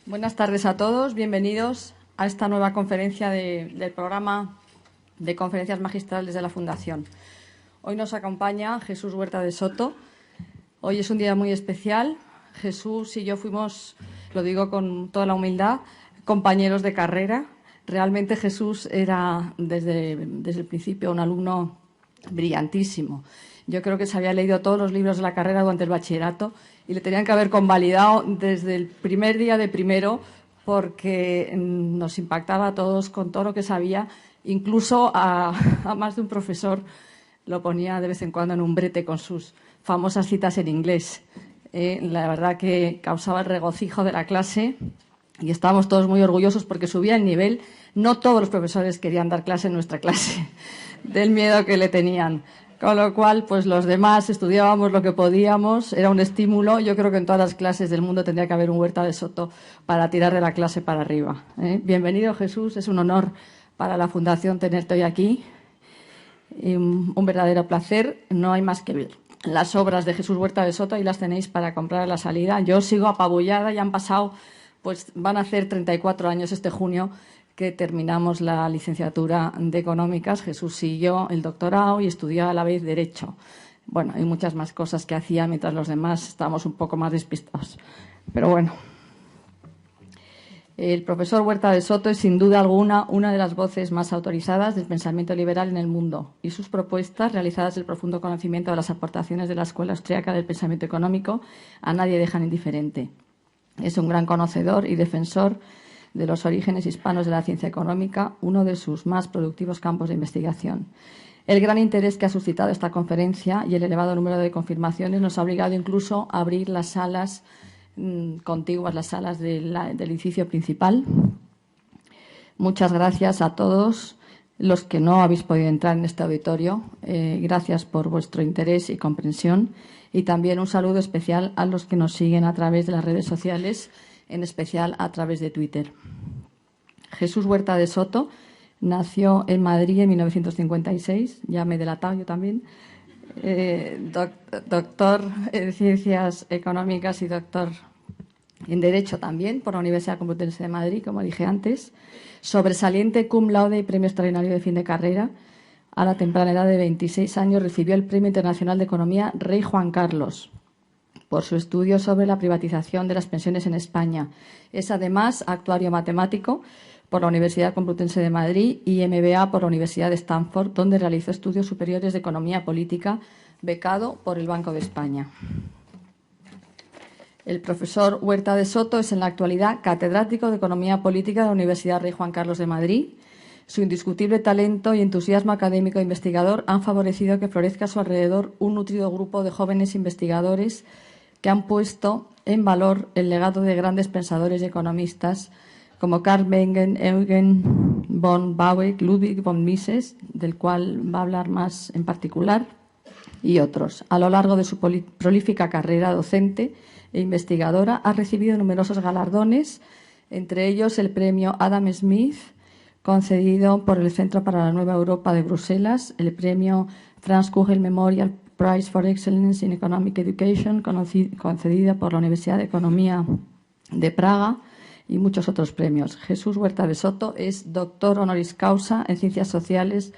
Buenas tardes a todos, bienvenidos a esta nueva conferencia del programa de conferencias magistrales de la Fundación. Hoy nos acompaña Jesús Huerta de Soto. Hoy es un día muy especial. Jesús y yo fuimos, lo digo con toda la humildad, compañeros de carrera. Realmente Jesús era desde el principio un alumno brillantísimo. Yo creo que se había leído todos los libros de la carrera durante el bachillerato y le tenían que haber convalidado desde el primer día de primero porque nos impactaba a todos con todo lo que sabía. Incluso a más de un profesor lo ponía de vez en cuando en un brete con sus famosas citas en inglés. La verdad que causaba el regocijo de la clase y estábamos todos muy orgullosos porque subía el nivel. No todos los profesores querían dar clase en nuestra clase, del miedo que le tenían. Con lo cual, pues los demás estudiábamos lo que podíamos, era un estímulo. Yo creo que en todas las clases del mundo tendría que haber un Huerta de Soto para tirar de la clase para arriba. Bienvenido, Jesús, es un honor para la Fundación tenerte hoy aquí. Y un verdadero placer, no hay más que ver las obras de Jesús Huerta de Soto y las tenéis para comprar a la salida. Yo sigo apabullada, ya han pasado, pues van a hacer 34 años este junio que terminamos la licenciatura de Económicas. Jesús siguió el doctorado y estudió a la vez Derecho. Bueno, hay muchas más cosas que hacía mientras los demás estábamos un poco más despistados. Pero bueno, el profesor Huerta de Soto es sin duda alguna una de las voces más autorizadas del pensamiento liberal en el mundo y sus propuestas, realizadas del profundo conocimiento de las aportaciones de la Escuela Austriaca del Pensamiento Económico, a nadie dejan indiferente. Es un gran conocedor y defensor de los orígenes hispanos de la ciencia económica, uno de sus más productivos campos de investigación. El gran interés que ha suscitado esta conferencia y el elevado número de confirmaciones nos ha obligado incluso a abrir las salas contiguas, las salas del edificio principal. Muchas gracias a todos los que no habéis podido entrar en este auditorio. Gracias por vuestro interés y comprensión. Y también un saludo especial a los que nos siguen a través de las redes sociales, en especial a través de Twitter. Jesús Huerta de Soto nació en Madrid en 1956, ya me he delatado yo también, doctor en Ciencias Económicas y doctor en Derecho también por la Universidad Complutense de Madrid, como dije antes, sobresaliente cum laude y premio extraordinario de fin de carrera. A la temprana edad de 26 años recibió el Premio Internacional de Economía Rey Juan Carlos por su estudio sobre la privatización de las pensiones en España. Es además actuario matemático por la Universidad Complutense de Madrid y MBA por la Universidad de Stanford, donde realizó estudios superiores de economía política, becado por el Banco de España. El profesor Huerta de Soto es en la actualidad catedrático de Economía Política de la Universidad Rey Juan Carlos de Madrid. Su indiscutible talento y entusiasmo académico e investigador han favorecido que florezca a su alrededor un nutrido grupo de jóvenes investigadores que han puesto en valor el legado de grandes pensadores y economistas como Carl Bengen, Eugen von Bauer, Ludwig von Mises, del cual va a hablar más en particular, y otros. A lo largo de su prolífica carrera docente e investigadora ha recibido numerosos galardones, entre ellos el premio Adam Smith, concedido por el Centro para la Nueva Europa de Bruselas, el premio Franz Kugel Memorial Prize for Excellence in Economic Education, concedida por la Universidad de Economía de Praga, y muchos otros premios. Jesús Huerta de Soto es doctor honoris causa en Ciencias Sociales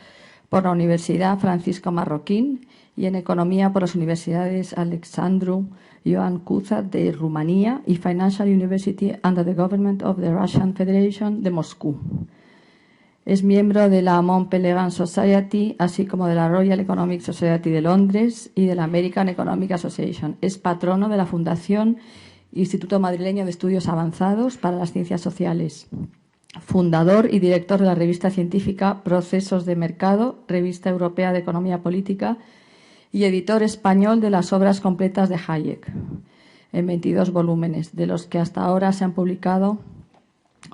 por la Universidad Francisco Marroquín y en Economía por las Universidades Alexandru Ioan Cuza de Rumanía y Financial University under the Government of the Russian Federation de Moscú. Es miembro de la Mont Pelerin Society, así como de la Royal Economic Society de Londres y de la American Economic Association. Es patrono de la Fundación Instituto Madrileño de Estudios Avanzados para las Ciencias Sociales. Fundador y director de la revista científica Procesos de Mercado, revista europea de Economía Política, y editor español de las obras completas de Hayek, en 22 volúmenes, de los que hasta ahora se han publicado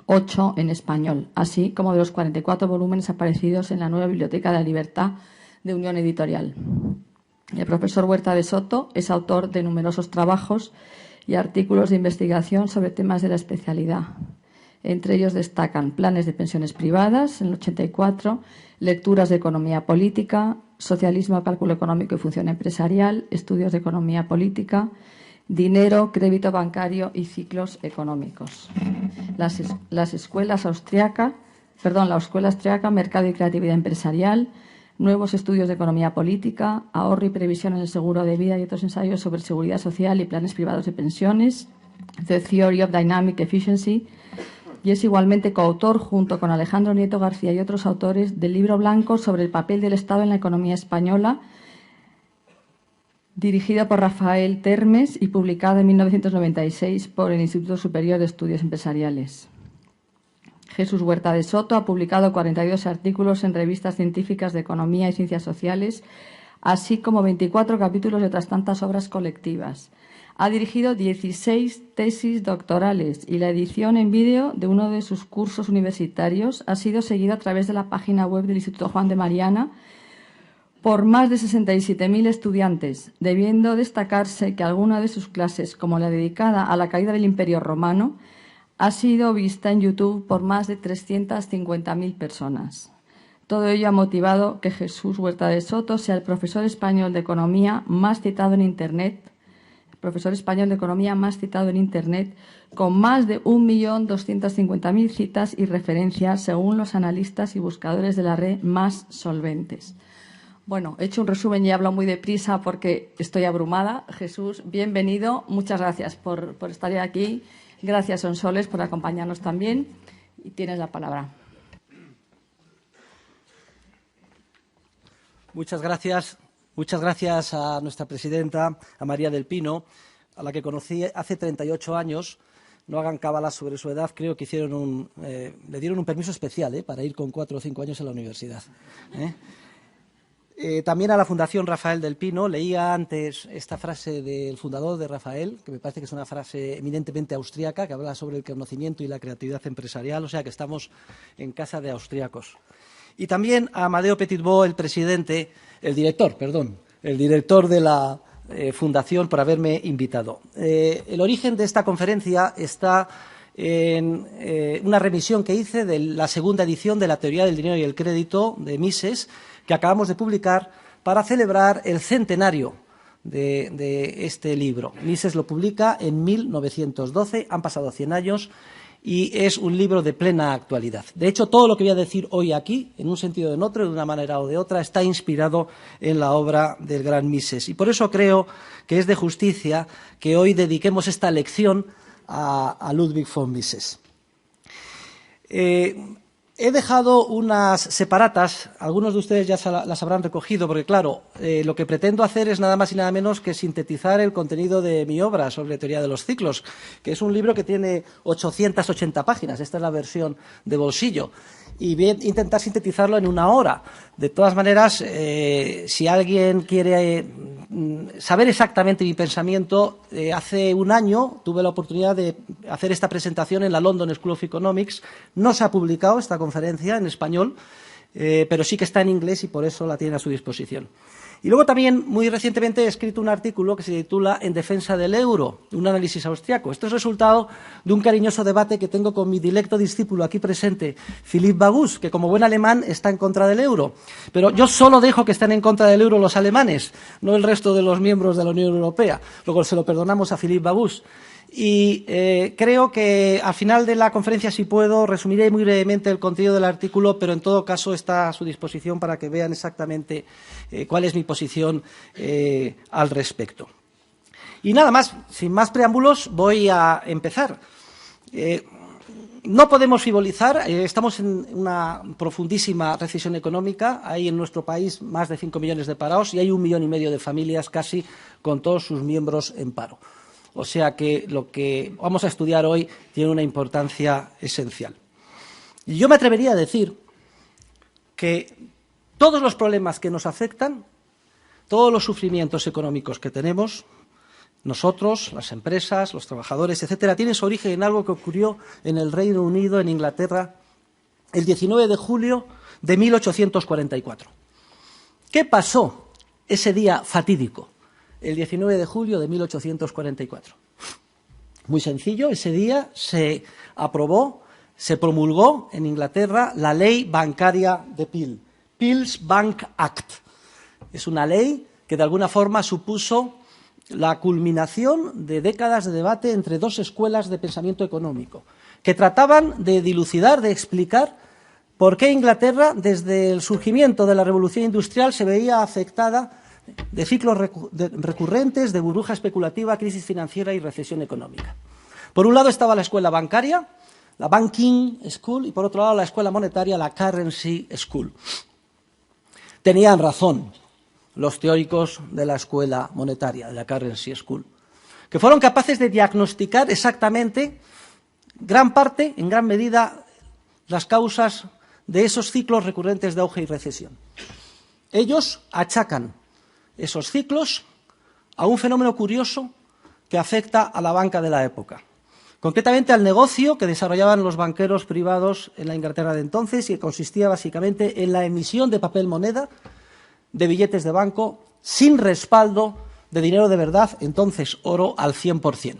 8 en español, así como de los 44 volúmenes aparecidos en la nueva Biblioteca de la Libertad de Unión Editorial. El profesor Huerta de Soto es autor de numerosos trabajos y artículos de investigación sobre temas de la especialidad. Entre ellos destacan planes de pensiones privadas, en el 84, lecturas de economía política, socialismo, cálculo económico y función empresarial, estudios de economía política, dinero, crédito bancario y ciclos económicos. La escuela austriaca, Mercado y Creatividad Empresarial, nuevos estudios de economía política, ahorro y previsión en el seguro de vida y otros ensayos sobre seguridad social y planes privados de pensiones, The Theory of Dynamic Efficiency, y es igualmente coautor, junto con Alejandro Nieto García y otros autores, del libro blanco sobre el papel del Estado en la economía española, dirigido por Rafael Termes y publicado en 1996 por el Instituto Superior de Estudios Empresariales. Jesús Huerta de Soto ha publicado 42 artículos en revistas científicas de economía y ciencias sociales, así como 24 capítulos de otras tantas obras colectivas. Ha dirigido 16 tesis doctorales y la edición en vídeo de uno de sus cursos universitarios ha sido seguida a través de la página web del Instituto Juan de Mariana por más de 67.000 estudiantes, debiendo destacarse que alguna de sus clases, como la dedicada a la caída del Imperio Romano, ha sido vista en YouTube por más de 350.000 personas. Todo ello ha motivado que Jesús Huerta de Soto sea el profesor español de economía más citado en Internet, con más de 1.250.000 citas y referencias según los analistas y buscadores de la red más solventes. Bueno, he hecho un resumen y he hablado muy deprisa porque estoy abrumada. Jesús, bienvenido. Muchas gracias por estar aquí. Gracias, Sonsoles, por acompañarnos también. Y tienes la palabra. Muchas gracias. Muchas gracias a nuestra presidenta, a María del Pino, a la que conocí hace 38 años. No hagan cábalas sobre su edad. Creo que le dieron un permiso especial para ir con 4 o 5 años a la universidad. También a la Fundación Rafael del Pino. Leía antes esta frase del fundador de Rafael, que me parece que es una frase eminentemente austríaca, que habla sobre el conocimiento y la creatividad empresarial, o sea que estamos en casa de austríacos. Y también a Amadeo Petitbó, el director de la Fundación, por haberme invitado. El origen de esta conferencia está en una remisión que hice de la segunda edición de la Teoría del Dinero y el Crédito de Mises, que acabamos de publicar para celebrar el centenario de este libro. Mises lo publica en 1912, han pasado 100 años y es un libro de plena actualidad. De hecho, todo lo que voy a decir hoy aquí, en un sentido o en otro, de una manera o de otra, está inspirado en la obra del gran Mises. Y por eso creo que es de justicia que hoy dediquemos esta lección a Ludwig von Mises. He dejado unas separatas, algunos de ustedes ya las habrán recogido, porque claro, lo que pretendo hacer es nada más y nada menos que sintetizar el contenido de mi obra sobre teoría de los ciclos, que es un libro que tiene 880 páginas, esta es la versión de bolsillo, y voy a intentar sintetizarlo en 1 hora. De todas maneras, si alguien quiere saber exactamente mi pensamiento, hace 1 año tuve la oportunidad de hacer esta presentación en la London School of Economics. No se ha publicado esta conferencia en español, pero sí que está en inglés y por eso la tienen a su disposición. Y luego también, muy recientemente, he escrito un artículo que se titula En defensa del euro, un análisis austriaco. Esto es resultado de un cariñoso debate que tengo con mi dilecto discípulo aquí presente, Philipp Bagus, que como buen alemán está en contra del euro. Pero yo solo dejo que estén en contra del euro los alemanes, no el resto de los miembros de la Unión Europea. Luego se lo perdonamos a Philipp Bagus. Y creo que al final de la conferencia, si puedo, resumiré muy brevemente el contenido del artículo, pero en todo caso está a su disposición para que vean exactamente cuál es mi posición al respecto. Y nada más, sin más preámbulos, voy a empezar. No podemos frivolizar, estamos en una profundísima recesión económica, hay en nuestro país más de 5 millones de parados y hay 1,5 millones de familias casi con todos sus miembros en paro. O sea que lo que vamos a estudiar hoy tiene una importancia esencial. Y yo me atrevería a decir que todos los problemas que nos afectan, todos los sufrimientos económicos que tenemos, nosotros, las empresas, los trabajadores, etcétera, tienen su origen en algo que ocurrió en el Reino Unido, en Inglaterra, el 19 de julio de 1844. ¿Qué pasó ese día fatídico? El 19 de julio de 1844. Muy sencillo, ese día se aprobó, se promulgó en Inglaterra la ley bancaria de Peel, Peel's Bank Act. Es una ley que de alguna forma supuso la culminación de décadas de debate entre dos escuelas de pensamiento económico, que trataban de dilucidar, de explicar por qué Inglaterra, desde el surgimiento de la Revolución Industrial, se veía afectada de ciclos recurrentes de burbuja especulativa, crisis financiera y recesión económica. Por un lado estaba la escuela bancaria, la Banking School, y por otro lado la escuela monetaria, la Currency School. Tenían razón los teóricos de la escuela monetaria, de la Currency School, que fueron capaces de diagnosticar exactamente en gran medida, las causas de esos ciclos recurrentes de auge y recesión. Ellos achacan esos ciclos a un fenómeno curioso que afecta a la banca de la época, concretamente al negocio que desarrollaban los banqueros privados en la Inglaterra de entonces, y que consistía básicamente en la emisión de papel moneda, de billetes de banco, sin respaldo de dinero de verdad, entonces oro al 100%.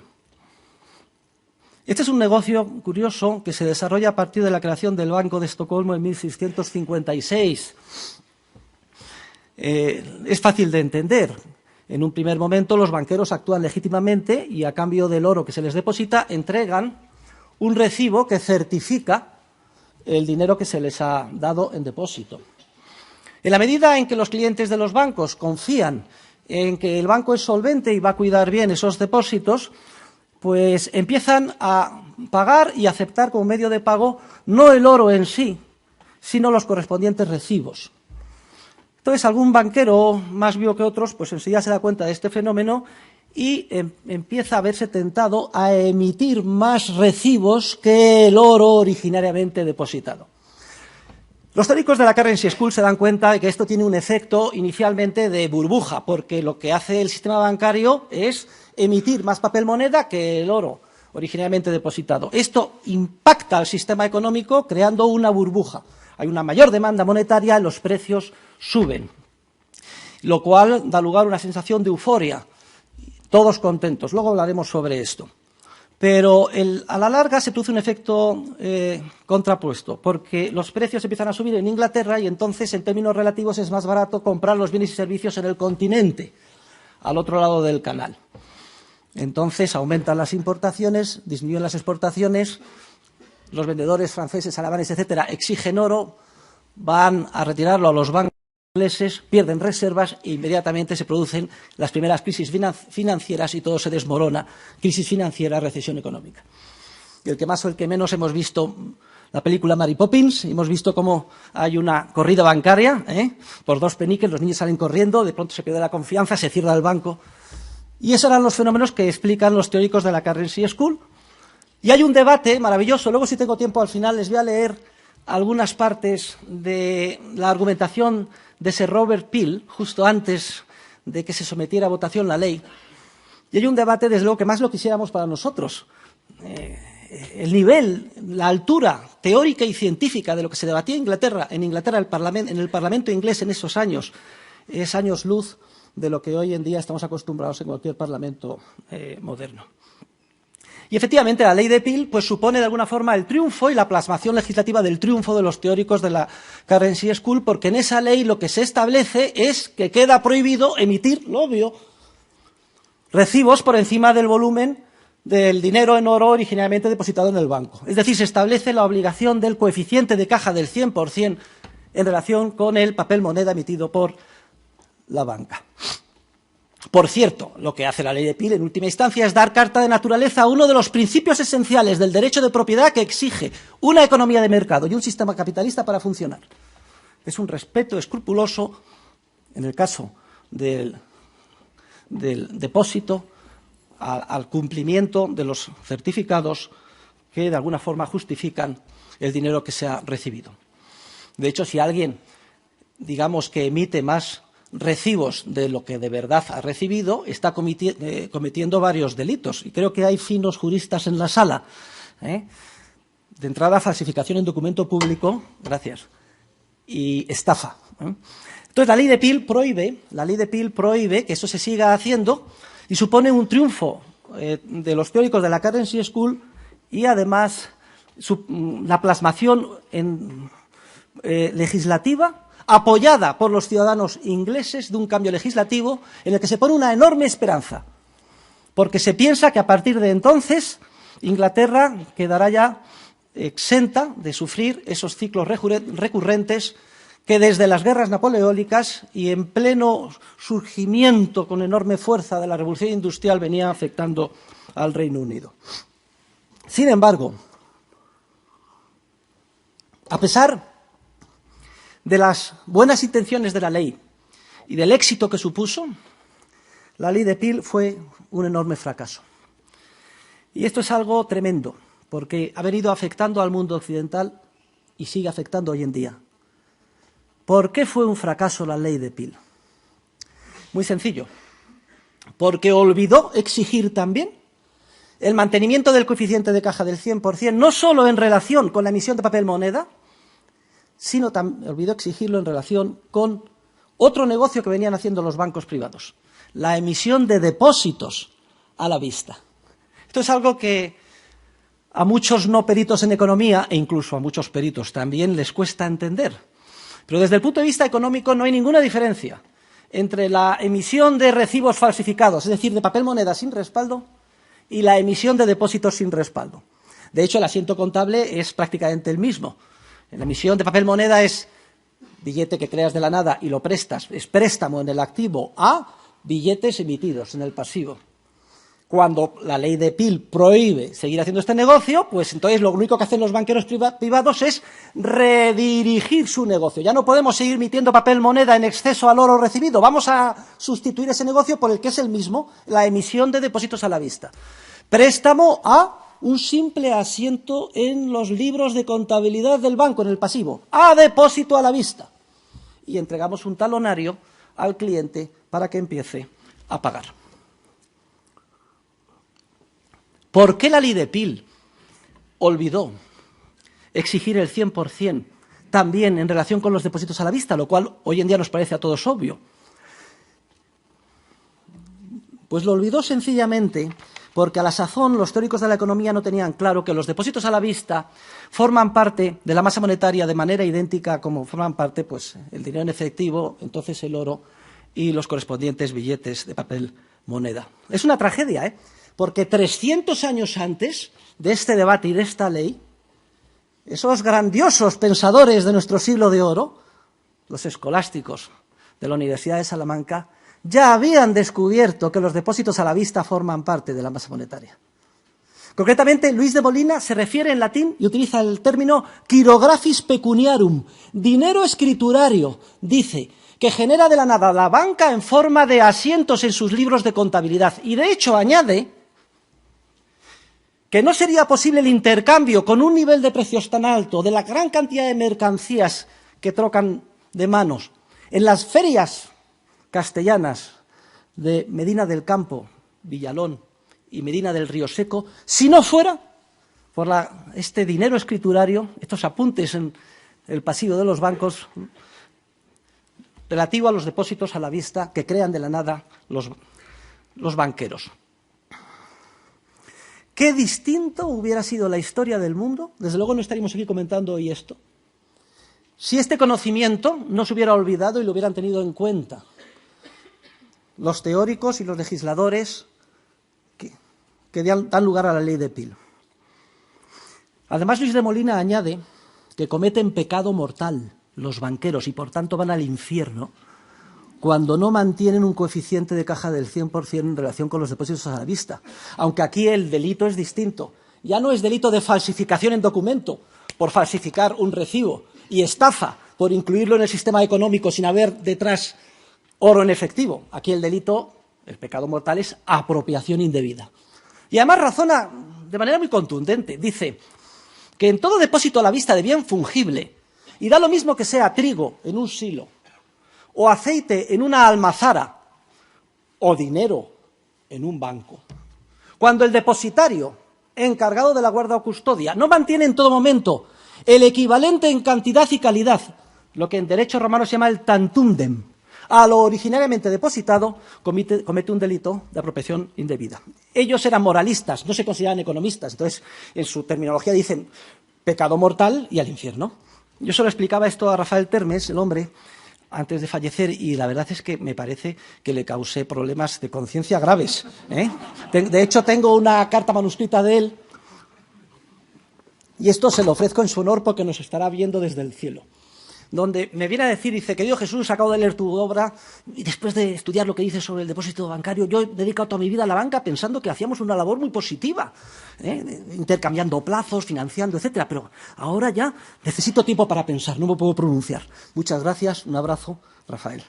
Este es un negocio curioso que se desarrolla a partir de la creación del Banco de Estocolmo en 1656. Es fácil de entender. En un primer momento los banqueros actúan legítimamente y a cambio del oro que se les deposita entregan un recibo que certifica el dinero que se les ha dado en depósito. En la medida en que los clientes de los bancos confían en que el banco es solvente y va a cuidar bien esos depósitos, pues empiezan a pagar y aceptar como medio de pago no el oro en sí, sino los correspondientes recibos. Entonces, algún banquero más vivo que otros, pues enseguida se da cuenta de este fenómeno y empieza a verse tentado a emitir más recibos que el oro originariamente depositado. Los teóricos de la Currency School se dan cuenta de que esto tiene un efecto inicialmente de burbuja, porque lo que hace el sistema bancario es emitir más papel moneda que el oro originariamente depositado. Esto impacta al sistema económico creando una burbuja. Hay una mayor demanda monetaria y los precios suben, lo cual da lugar a una sensación de euforia. Todos contentos. Luego hablaremos sobre esto. Pero a la larga se produce un efecto contrapuesto, porque los precios empiezan a subir en Inglaterra y entonces, en términos relativos, es más barato comprar los bienes y servicios en el continente, al otro lado del canal. Entonces aumentan las importaciones, disminuyen las exportaciones, los vendedores franceses, alemanes, etcétera, exigen oro, van a retirarlo a los bancos ingleses, pierden reservas e inmediatamente se producen las primeras crisis financieras y todo se desmorona. Crisis financiera, recesión económica. Y el que más o el que menos hemos visto la película Mary Poppins, hemos visto cómo hay una corrida bancaria, por 2 peniques, los niños salen corriendo, de pronto se pierde la confianza, se cierra el banco. Y esos eran los fenómenos que explican los teóricos de la Currency School. Y hay un debate maravilloso. Luego, si tengo tiempo al final, les voy a leer algunas partes de la argumentación de Sir Robert Peel, justo antes de que se sometiera a votación la ley. Y hay un debate, desde luego, que más lo quisiéramos para nosotros. El nivel, la altura teórica y científica de lo que se debatía en Inglaterra, en el Parlamento inglés en esos años, es años luz de lo que hoy en día estamos acostumbrados en cualquier parlamento moderno. Y efectivamente la ley de Peel pues supone de alguna forma el triunfo y la plasmación legislativa del triunfo de los teóricos de la Currency School, porque en esa ley lo que se establece es que queda prohibido emitir, lo obvio, recibos por encima del volumen del dinero en oro originalmente depositado en el banco. Es decir, se establece la obligación del coeficiente de caja del 100% en relación con el papel moneda emitido por la banca. Por cierto, lo que hace la ley de Peel en última instancia es dar carta de naturaleza a uno de los principios esenciales del derecho de propiedad que exige una economía de mercado y un sistema capitalista para funcionar. Es un respeto escrupuloso, en el caso del depósito, al cumplimiento de los certificados que de alguna forma justifican el dinero que se ha recibido. De hecho, si alguien, digamos, que emite más recibos de lo que de verdad ha recibido, está cometiendo varios delitos. Y creo que hay finos juristas en la sala. De entrada, falsificación en documento público, gracias, y estafa. Entonces, la ley de Peel prohíbe que eso se siga haciendo y supone un triunfo de los teóricos de la Currency School y, además, la plasmación legislativa apoyada por los ciudadanos ingleses de un cambio legislativo en el que se pone una enorme esperanza porque se piensa que a partir de entonces Inglaterra quedará ya exenta de sufrir esos ciclos recurrentes que desde las guerras napoleónicas y en pleno surgimiento con enorme fuerza de la Revolución Industrial venía afectando al Reino Unido. Sin embargo, a pesar de las buenas intenciones de la ley y del éxito que supuso, la ley de Peel fue un enorme fracaso. Y esto es algo tremendo, porque ha venido afectando al mundo occidental y sigue afectando hoy en día. ¿Por qué fue un fracaso la ley de Peel? Muy sencillo. Porque olvidó exigir también el mantenimiento del coeficiente de caja del 100%, no solo en relación con la emisión de papel moneda, sino también olvidó exigirlo en relación con otro negocio que venían haciendo los bancos privados, la emisión de depósitos a la vista. Esto es algo que a muchos no peritos en economía, e incluso a muchos peritos también, les cuesta entender. Pero desde el punto de vista económico no hay ninguna diferencia entre la emisión de recibos falsificados, es decir, de papel moneda sin respaldo, y la emisión de depósitos sin respaldo. De hecho, el asiento contable es prácticamente el mismo. La emisión de papel moneda es billete que creas de la nada y lo prestas, es préstamo en el activo a billetes emitidos en el pasivo. Cuando la ley de Peel prohíbe seguir haciendo este negocio, pues entonces lo único que hacen los banqueros privados es redirigir su negocio. Ya no podemos seguir emitiendo papel moneda en exceso al oro recibido. Vamos a sustituir ese negocio por el que es el mismo, la emisión de depósitos a la vista. Préstamo a un simple asiento en los libros de contabilidad del banco, en el pasivo, a depósito a la vista. Y entregamos un talonario al cliente para que empiece a pagar. ¿Por qué la ley de Peel olvidó exigir el 100% también en relación con los depósitos a la vista, lo cual hoy en día nos parece a todos obvio? Pues lo olvidó sencillamente porque a la sazón los teóricos de la economía no tenían claro que los depósitos a la vista forman parte de la masa monetaria de manera idéntica como forman parte pues, el dinero en efectivo, entonces el oro y los correspondientes billetes de papel moneda. Es una tragedia, ¿eh? Porque 300 años antes de este debate y de esta ley, esos grandiosos pensadores de nuestro siglo de oro, los escolásticos de la Universidad de Salamanca, ya habían descubierto que los depósitos a la vista forman parte de la masa monetaria. Concretamente, Luis de Molina se refiere en latín y utiliza el término chirographis pecuniarum, dinero escriturario, dice, que genera de la nada la banca en forma de asientos en sus libros de contabilidad. Y de hecho añade que no sería posible el intercambio con un nivel de precios tan alto de la gran cantidad de mercancías que trocan de manos en las ferias castellanas de Medina del Campo, Villalón y Medina del Río Seco, si no fuera por este dinero escriturario, estos apuntes en el pasillo de los bancos relativo a los depósitos a la vista que crean de la nada los banqueros. ¿Qué distinto hubiera sido la historia del mundo? Desde luego no estaríamos aquí comentando hoy esto. Si este conocimiento no se hubiera olvidado y lo hubieran tenido en cuenta los teóricos y los legisladores que dan lugar a la ley de Peel. Además, Luis de Molina añade que cometen pecado mortal los banqueros y por tanto van al infierno cuando no mantienen un coeficiente de caja del 100% en relación con los depósitos a la vista. Aunque aquí el delito es distinto. Ya no es delito de falsificación en documento por falsificar un recibo y estafa por incluirlo en el sistema económico sin haber detrás oro en efectivo. Aquí el delito, el pecado mortal, es apropiación indebida. Y además razona de manera muy contundente. Dice que en todo depósito a la vista de bien fungible, y da lo mismo que sea trigo en un silo, o aceite en una almazara, o dinero en un banco, cuando el depositario encargado de la guarda o custodia no mantiene en todo momento el equivalente en cantidad y calidad, lo que en derecho romano se llama el tantundem, a lo originariamente depositado, comete un delito de apropiación indebida. Ellos eran moralistas, no se consideraban economistas, entonces en su terminología dicen pecado mortal y al infierno. Yo solo explicaba esto a Rafael Termes, el hombre, antes de fallecer y la verdad es que me parece que le causé problemas de conciencia graves, ¿eh? De hecho, tengo una carta manuscrita de él y esto se lo ofrezco en su honor porque nos estará viendo desde el cielo, donde me viene a decir, dice, querido Jesús, acabo de leer tu obra y después de estudiar lo que dices sobre el depósito bancario, yo he dedicado toda mi vida a la banca pensando que hacíamos una labor muy positiva, intercambiando plazos, financiando, etcétera, pero ahora ya necesito tiempo para pensar, no me puedo pronunciar. Muchas gracias, un abrazo, Rafael.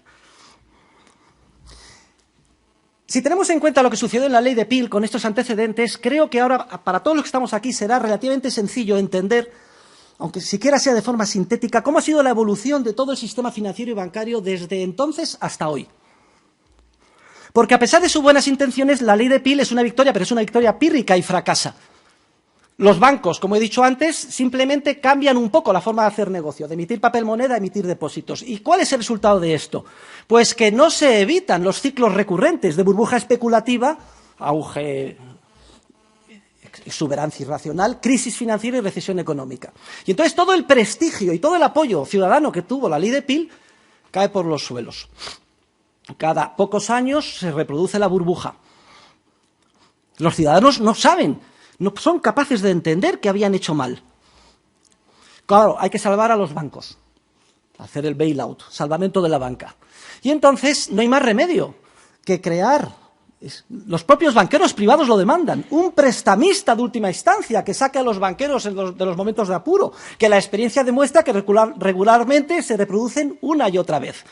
Si tenemos en cuenta lo que sucedió en la ley de Peel con estos antecedentes, creo que ahora, para todos los que estamos aquí, será relativamente sencillo entender, aunque siquiera sea de forma sintética, cómo ha sido la evolución de todo el sistema financiero y bancario desde entonces hasta hoy. Porque a pesar de sus buenas intenciones, la ley de Peel es una victoria, pero es una victoria pírrica y fracasa. Los bancos, como he dicho antes, simplemente cambian un poco la forma de hacer negocio, de emitir papel moneda a emitir depósitos. ¿Y cuál es el resultado de esto? Pues que no se evitan los ciclos recurrentes de burbuja especulativa, auge, exuberancia irracional, crisis financiera y recesión económica. Y entonces todo el prestigio y todo el apoyo ciudadano que tuvo la ley de Peel cae por los suelos. Cada pocos años se reproduce la burbuja. Los ciudadanos no saben, no son capaces de entender que habían hecho mal. Claro, hay que salvar a los bancos, hacer el bailout, salvamento de la banca. Y entonces no hay más remedio que crear, los propios banqueros privados lo demandan, un prestamista de última instancia que saque a los banqueros de los momentos de apuro, que la experiencia demuestra que regularmente se reproducen una y otra vez.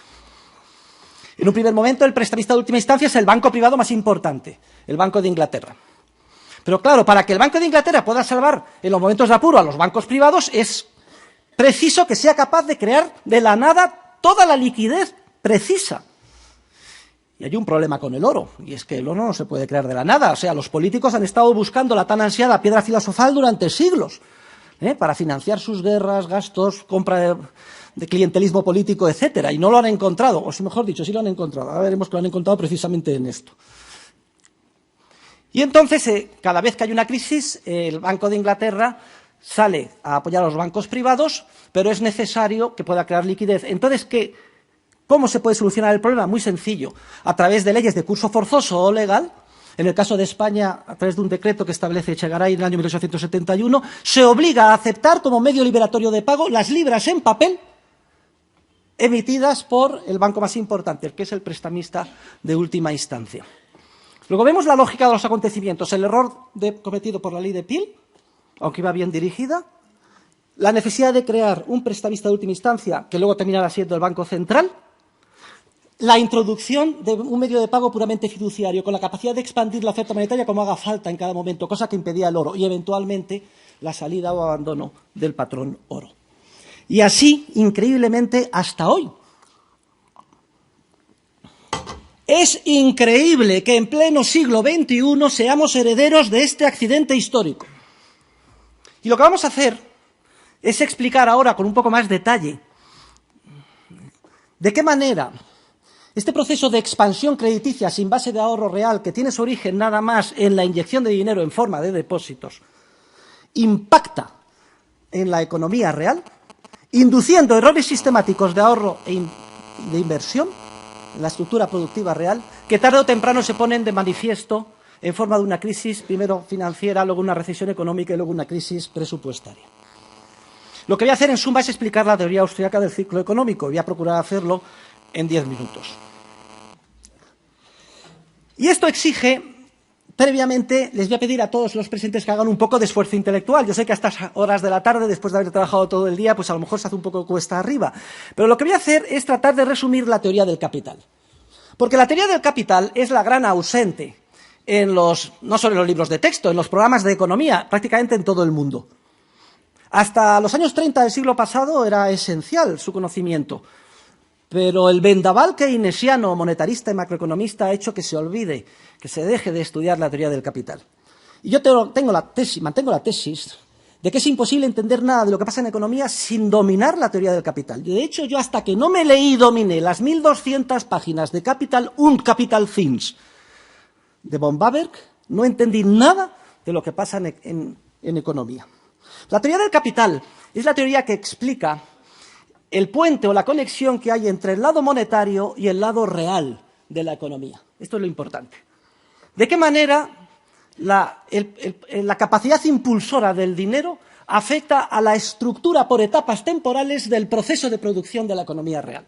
En un primer momento, el prestamista de última instancia es el banco privado más importante, el Banco de Inglaterra. Pero claro, para que el Banco de Inglaterra pueda salvar en los momentos de apuro a los bancos privados, es preciso que sea capaz de crear de la nada toda la liquidez precisa. Y hay un problema con el oro, y es que el oro no se puede crear de la nada. O sea, los políticos han estado buscando la tan ansiada piedra filosofal durante siglos, para financiar sus guerras, gastos, compra de clientelismo político, etcétera, y no lo han encontrado, o si mejor dicho, sí lo han encontrado. Ahora veremos que lo han encontrado precisamente en esto. Y entonces, cada vez que hay una crisis, el Banco de Inglaterra sale a apoyar a los bancos privados, pero es necesario que pueda crear liquidez. Entonces, ¿cómo se puede solucionar el problema? Muy sencillo, a través de leyes de curso forzoso o legal. En el caso de España, a través de un decreto que establece Echegaray en el año 1871, se obliga a aceptar como medio liberatorio de pago las libras en papel emitidas por el banco más importante, el que es el prestamista de última instancia. Luego vemos la lógica de los acontecimientos, el error cometido por la ley de Peel, aunque iba bien dirigida, la necesidad de crear un prestamista de última instancia, que luego terminará siendo el Banco Central, la introducción de un medio de pago puramente fiduciario, con la capacidad de expandir la oferta monetaria como haga falta en cada momento, cosa que impedía el oro, y eventualmente la salida o abandono del patrón oro. Y así, increíblemente, hasta hoy. Es increíble que en pleno siglo XXI seamos herederos de este accidente histórico. Y lo que vamos a hacer es explicar ahora con un poco más detalle de qué manera este proceso de expansión crediticia sin base de ahorro real, que tiene su origen nada más en la inyección de dinero en forma de depósitos, impacta en la economía real, induciendo errores sistemáticos de ahorro e de inversión en la estructura productiva real, que tarde o temprano se ponen de manifiesto en forma de una crisis, primero financiera, luego una recesión económica y luego una crisis presupuestaria. Lo que voy a hacer en suma es explicar la teoría austríaca del ciclo económico, y voy a procurar hacerlo en 10 minutos. Y esto exige, previamente, les voy a pedir a todos los presentes que hagan un poco de esfuerzo intelectual. Yo sé que a estas horas de la tarde, después de haber trabajado todo el día, pues a lo mejor se hace un poco cuesta arriba. Pero lo que voy a hacer es tratar de resumir la teoría del capital. Porque la teoría del capital es la gran ausente no solo en los libros de texto, en los programas de economía, prácticamente en todo el mundo. Hasta los años 30 del siglo pasado era esencial su conocimiento. Pero el vendaval keynesiano, monetarista y macroeconomista ha hecho que se olvide, que se deje de estudiar la teoría del capital. Y yo mantengo la tesis de que es imposible entender nada de lo que pasa en economía sin dominar la teoría del capital. Y de hecho, yo hasta que no me leí y dominé las 1200 páginas de Capital und Capital Things de von Baberg, no entendí nada de lo que pasa en economía. La teoría del capital es la teoría que explica el puente o la conexión que hay entre el lado monetario y el lado real de la economía. Esto es lo importante. ¿De qué manera la capacidad impulsora del dinero afecta a la estructura por etapas temporales del proceso de producción de la economía real?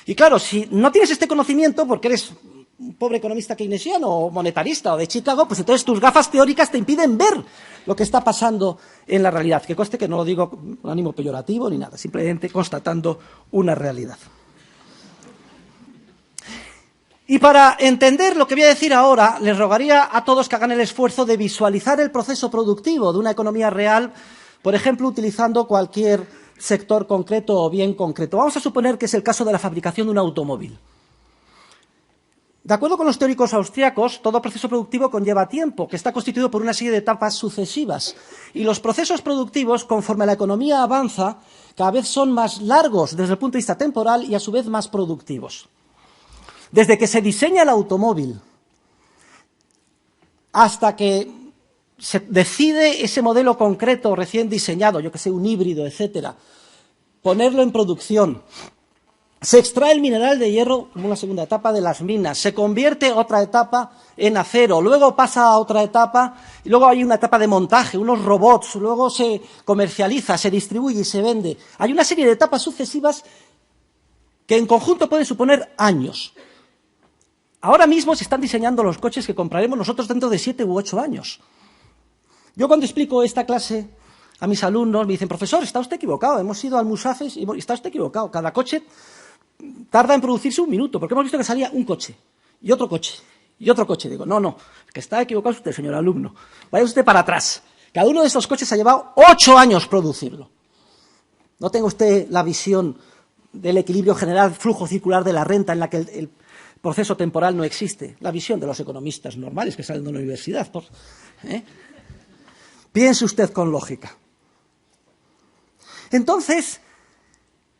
Y claro, si no tienes este conocimiento, porque eres un pobre economista keynesiano o monetarista o de Chicago, pues entonces tus gafas teóricas te impiden ver lo que está pasando en la realidad. Que conste que no lo digo con ánimo peyorativo ni nada, simplemente constatando una realidad. Y para entender lo que voy a decir ahora, les rogaría a todos que hagan el esfuerzo de visualizar el proceso productivo de una economía real, por ejemplo, utilizando cualquier sector concreto o bien concreto. Vamos a suponer que es el caso de la fabricación de un automóvil. De acuerdo con los teóricos austriacos, todo proceso productivo conlleva tiempo, que está constituido por una serie de etapas sucesivas. Y los procesos productivos, conforme la economía avanza, cada vez son más largos desde el punto de vista temporal y a su vez más productivos. Desde que se diseña el automóvil hasta que se decide ese modelo concreto recién diseñado, yo que sé, un híbrido, etcétera, ponerlo en producción. Se extrae el mineral de hierro como una segunda etapa de las minas, se convierte otra etapa en acero, luego pasa a otra etapa, y luego hay una etapa de montaje, unos robots, luego se comercializa, se distribuye y se vende. Hay una serie de etapas sucesivas que en conjunto pueden suponer años. Ahora mismo se están diseñando los coches que compraremos nosotros dentro de 7 u 8 años. Yo cuando explico esta clase a mis alumnos me dicen, profesor, está usted equivocado, hemos ido al Musafes y está usted equivocado. Cada coche tarda en producirse 1 minuto, porque hemos visto que salía un coche y otro coche y otro coche. Digo, no, que está equivocado usted, señor alumno. Vaya usted para atrás. Cada uno de estos coches ha llevado 8 años producirlo. No tenga usted la visión del equilibrio general, flujo circular de la renta en la que el proceso temporal no existe. La visión de los economistas normales que salen de una universidad. Piense usted con lógica. Entonces,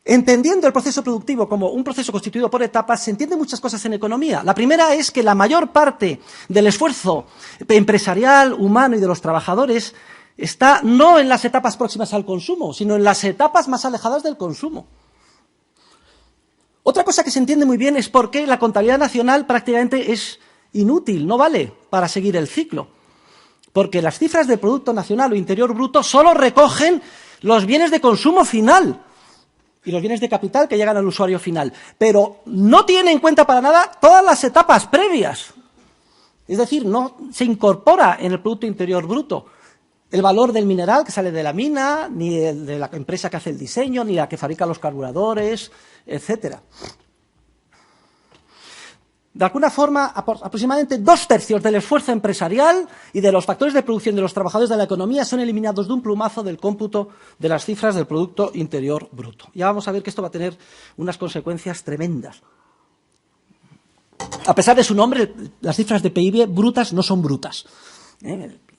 entendiendo el proceso productivo como un proceso constituido por etapas, se entienden muchas cosas en economía. La primera es que la mayor parte del esfuerzo empresarial, humano y de los trabajadores está no en las etapas próximas al consumo, sino en las etapas más alejadas del consumo. Otra cosa que se entiende muy bien es por qué la contabilidad nacional prácticamente es inútil, no vale para seguir el ciclo. Porque las cifras del Producto Nacional o Interior Bruto solo recogen los bienes de consumo final y los bienes de capital que llegan al usuario final, pero no tiene en cuenta para nada todas las etapas previas. Es decir, no se incorpora en el Producto Interior Bruto el valor del mineral que sale de la mina, ni de la empresa que hace el diseño, ni la que fabrica los carburadores, etcétera. De alguna forma, aproximadamente 2/3 del esfuerzo empresarial y de los factores de producción de los trabajadores de la economía son eliminados de un plumazo del cómputo de las cifras del Producto Interior Bruto. Ya vamos a ver que esto va a tener unas consecuencias tremendas. A pesar de su nombre, las cifras de PIB brutas no son brutas.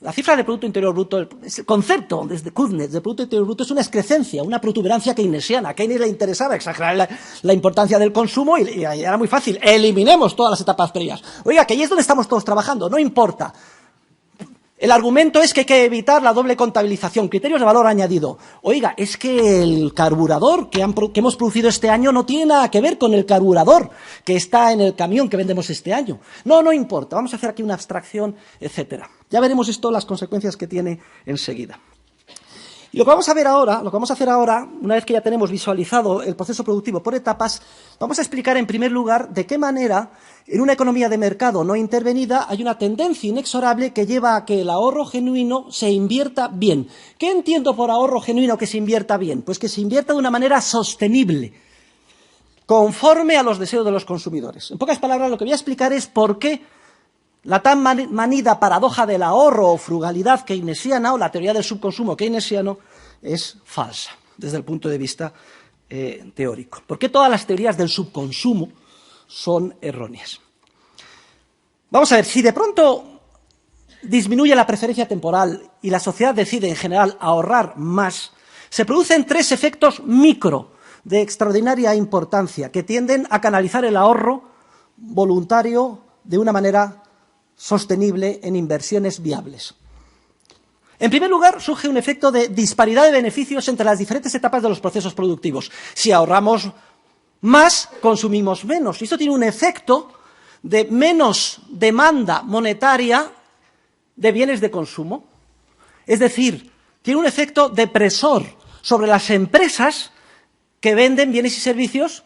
La cifra de Producto Interior Bruto, el concepto desde Kuznets de Producto Interior Bruto es una excrescencia, una protuberancia keynesiana. A Keynes le interesaba exagerar la importancia del consumo y era muy fácil. Eliminemos todas las etapas previas. Oiga, que ahí es donde estamos todos trabajando, no importa. El argumento es que hay que evitar la doble contabilización, criterios de valor añadido. Oiga, es que el carburador que hemos producido este año no tiene nada que ver con el carburador que está en el camión que vendemos este año. No importa, vamos a hacer aquí una abstracción, etcétera. Ya veremos esto, las consecuencias que tiene enseguida. Y lo que vamos a hacer ahora, una vez que ya tenemos visualizado el proceso productivo por etapas, vamos a explicar en primer lugar de qué manera en una economía de mercado no intervenida hay una tendencia inexorable que lleva a que el ahorro genuino se invierta bien. ¿Qué entiendo por ahorro genuino que se invierta bien? Pues que se invierta de una manera sostenible, conforme a los deseos de los consumidores. En pocas palabras, lo que voy a explicar es por qué la tan manida paradoja del ahorro o frugalidad keynesiana o la teoría del subconsumo keynesiano es falsa desde el punto de vista teórico. ¿Por qué todas las teorías del subconsumo son erróneas? Vamos a ver, si de pronto disminuye la preferencia temporal y la sociedad decide en general ahorrar más, se producen 3 efectos micro de extraordinaria importancia que tienden a canalizar el ahorro voluntario de una manera sostenible en inversiones viables. En primer lugar, surge un efecto de disparidad de beneficios entre las diferentes etapas de los procesos productivos. Si ahorramos más, consumimos menos. Y esto tiene un efecto de menos demanda monetaria de bienes de consumo. Es decir, tiene un efecto depresor sobre las empresas que venden bienes y servicios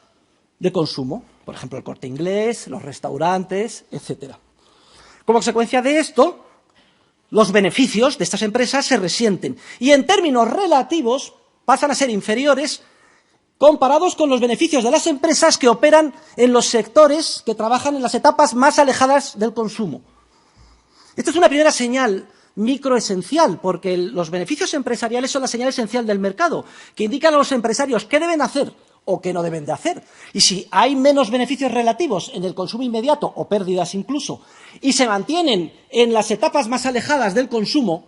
de consumo. Por ejemplo, el Corte Inglés, los restaurantes, etc. Como consecuencia de esto, los beneficios de estas empresas se resienten y en términos relativos pasan a ser inferiores comparados con los beneficios de las empresas que operan en los sectores que trabajan en las etapas más alejadas del consumo. Esta es una primera señal microesencial, porque los beneficios empresariales son la señal esencial del mercado, que indican a los empresarios qué deben hacer o qué no deben de hacer. Y si hay menos beneficios relativos en el consumo inmediato, o pérdidas incluso, y se mantienen en las etapas más alejadas del consumo,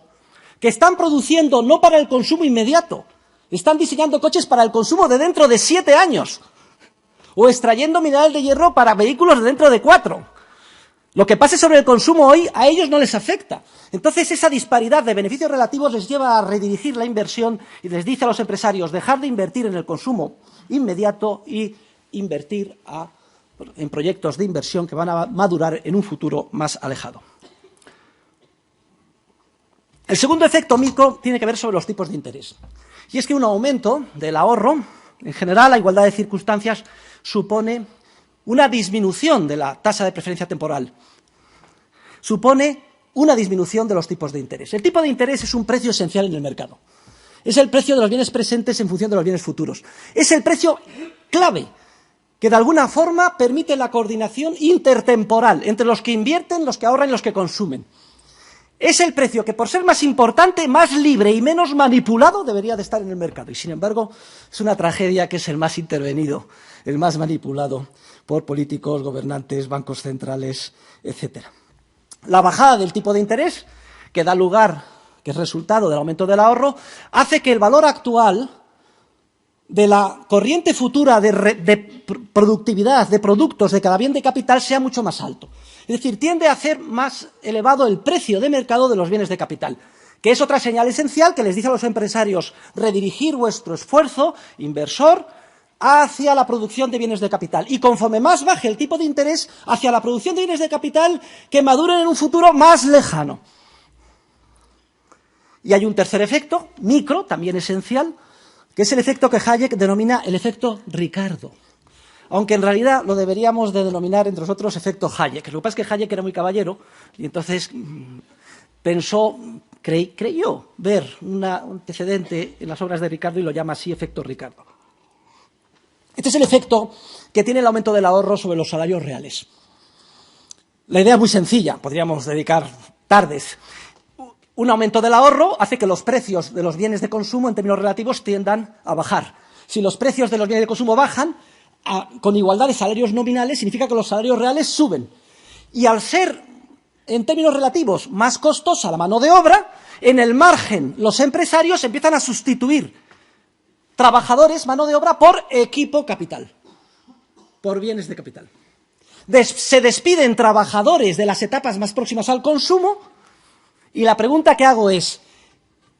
que están produciendo no para el consumo inmediato, están diseñando coches para el consumo de dentro de 7 años, o extrayendo mineral de hierro para vehículos de dentro de 4. Lo que pase sobre el consumo hoy a ellos no les afecta. Entonces, esa disparidad de beneficios relativos les lleva a redirigir la inversión y les dice a los empresarios dejar de invertir en el consumo inmediato y invertir en proyectos de inversión que van a madurar en un futuro más alejado. El segundo efecto micro tiene que ver sobre los tipos de interés. Y es que un aumento del ahorro, en general, a igualdad de circunstancias, supone una disminución de la tasa de preferencia temporal. Supone una disminución de los tipos de interés. El tipo de interés es un precio esencial en el mercado. Es el precio de los bienes presentes en función de los bienes futuros. Es el precio clave que de alguna forma permite la coordinación intertemporal entre los que invierten, los que ahorran y los que consumen. Es el precio que, por ser más importante, más libre y menos manipulado, debería de estar en el mercado. Y, sin embargo, es una tragedia que es el más intervenido, el más manipulado por políticos, gobernantes, bancos centrales, etc. La bajada del tipo de interés, que da lugar, que es resultado del aumento del ahorro, hace que el valor actual de la corriente futura de productividad de productos de cada bien de capital sea mucho más alto. Es decir, tiende a hacer más elevado el precio de mercado de los bienes de capital, que es otra señal esencial que les dice a los empresarios redirigir vuestro esfuerzo inversor hacia la producción de bienes de capital. Y conforme más baje el tipo de interés, hacia la producción de bienes de capital que maduren en un futuro más lejano. Y hay un tercer efecto, micro, también esencial, que es el efecto que Hayek denomina el efecto Ricardo. Aunque en realidad lo deberíamos de denominar entre nosotros efecto Hayek. Lo que pasa es que Hayek era muy caballero y entonces creyó ver un antecedente en las obras de Ricardo y lo llama así efecto Ricardo. Este es el efecto que tiene el aumento del ahorro sobre los salarios reales. La idea es muy sencilla, podríamos dedicar tardes. Un aumento del ahorro hace que los precios de los bienes de consumo en términos relativos tiendan a bajar. Si los precios de los bienes de consumo bajan, con igualdad de salarios nominales, significa que los salarios reales suben. Y al ser, en términos relativos, más costosa la mano de obra, en el margen los empresarios empiezan a sustituir trabajadores, mano de obra, por equipo capital, por bienes de capital. Se despiden trabajadores de las etapas más próximas al consumo y la pregunta que hago es,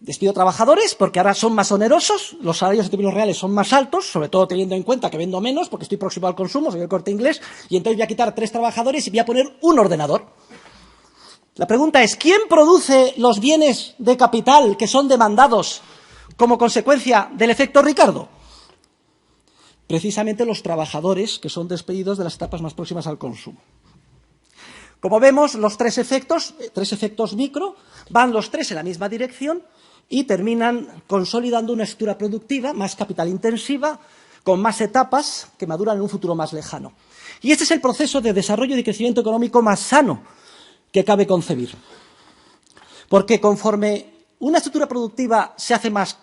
¿despido trabajadores porque ahora son más onerosos, los salarios en términos reales son más altos, sobre todo teniendo en cuenta que vendo menos porque estoy próximo al consumo, soy el Corte Inglés, y entonces voy a quitar 3 trabajadores y voy a poner un ordenador? La pregunta es, ¿quién produce los bienes de capital que son demandados como consecuencia del efecto Ricardo? Precisamente los trabajadores que son despedidos de las etapas más próximas al consumo. Como vemos, los tres efectos micro, van los tres en la misma dirección y terminan consolidando una estructura productiva más capital intensiva, con más etapas que maduran en un futuro más lejano. Y este es el proceso de desarrollo y de crecimiento económico más sano que cabe concebir. Porque conforme una estructura productiva se hace más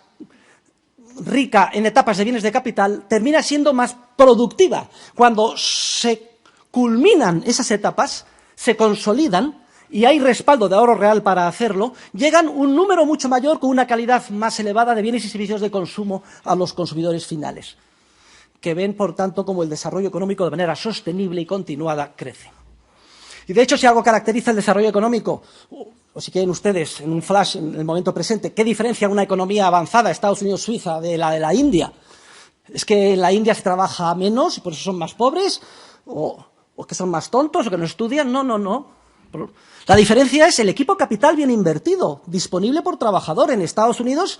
rica en etapas de bienes de capital, termina siendo más productiva. Cuando se culminan esas etapas, se consolidan y hay respaldo de ahorro real para hacerlo, llegan un número mucho mayor con una calidad más elevada de bienes y servicios de consumo a los consumidores finales, que ven, por tanto, como el desarrollo económico de manera sostenible y continuada crece. Y de hecho, si algo caracteriza el desarrollo económico, o si quieren ustedes, en un flash, en el momento presente, ¿qué diferencia una economía avanzada, Estados Unidos, Suiza, de la India? ¿Es que en la India se trabaja menos y por eso son más pobres? ¿O que son más tontos o que no estudian? No, no, no. La diferencia es el equipo capital bien invertido, disponible por trabajador en Estados Unidos,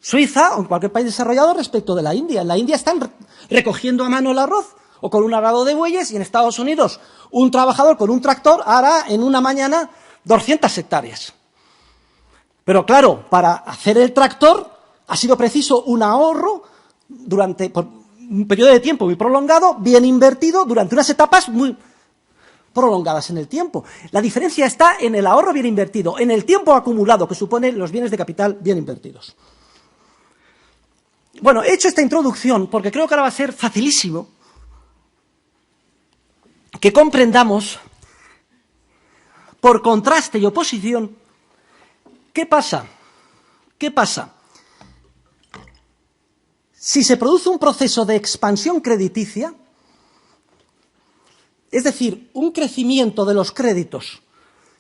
Suiza o en cualquier país desarrollado respecto de la India. En la India están recogiendo a mano el arroz o con un arado de bueyes, y en Estados Unidos un trabajador con un tractor hará en una mañana 200 hectáreas. Pero claro, para hacer el tractor ha sido preciso un ahorro por un periodo de tiempo muy prolongado, bien invertido, durante unas etapas muy prolongadas en el tiempo. La diferencia está en el ahorro bien invertido, en el tiempo acumulado que suponen los bienes de capital bien invertidos. Bueno, he hecho esta introducción porque creo que ahora va a ser facilísimo que comprendamos, por contraste y oposición, ¿qué pasa? ¿Qué pasa? Si se produce un proceso de expansión crediticia, es decir, un crecimiento de los créditos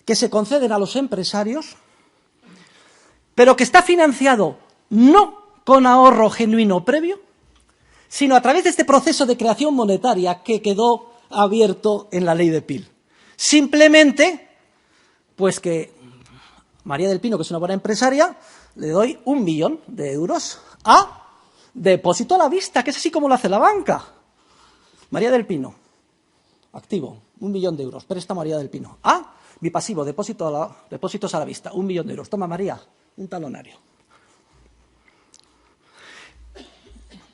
que se conceden a los empresarios, pero que está financiado no con ahorro genuino previo, sino a través de este proceso de creación monetaria que quedó abierto en la ley de Peel. Simplemente, pues que María del Pino, que es una buena empresaria, le doy 1 millón de euros a depósito a la vista, que es así como lo hace la banca. María del Pino, activo, 1 millón de euros, préstamo María del Pino. Mi pasivo, depósitos a la vista, 1 millón de euros. Toma, María, un talonario.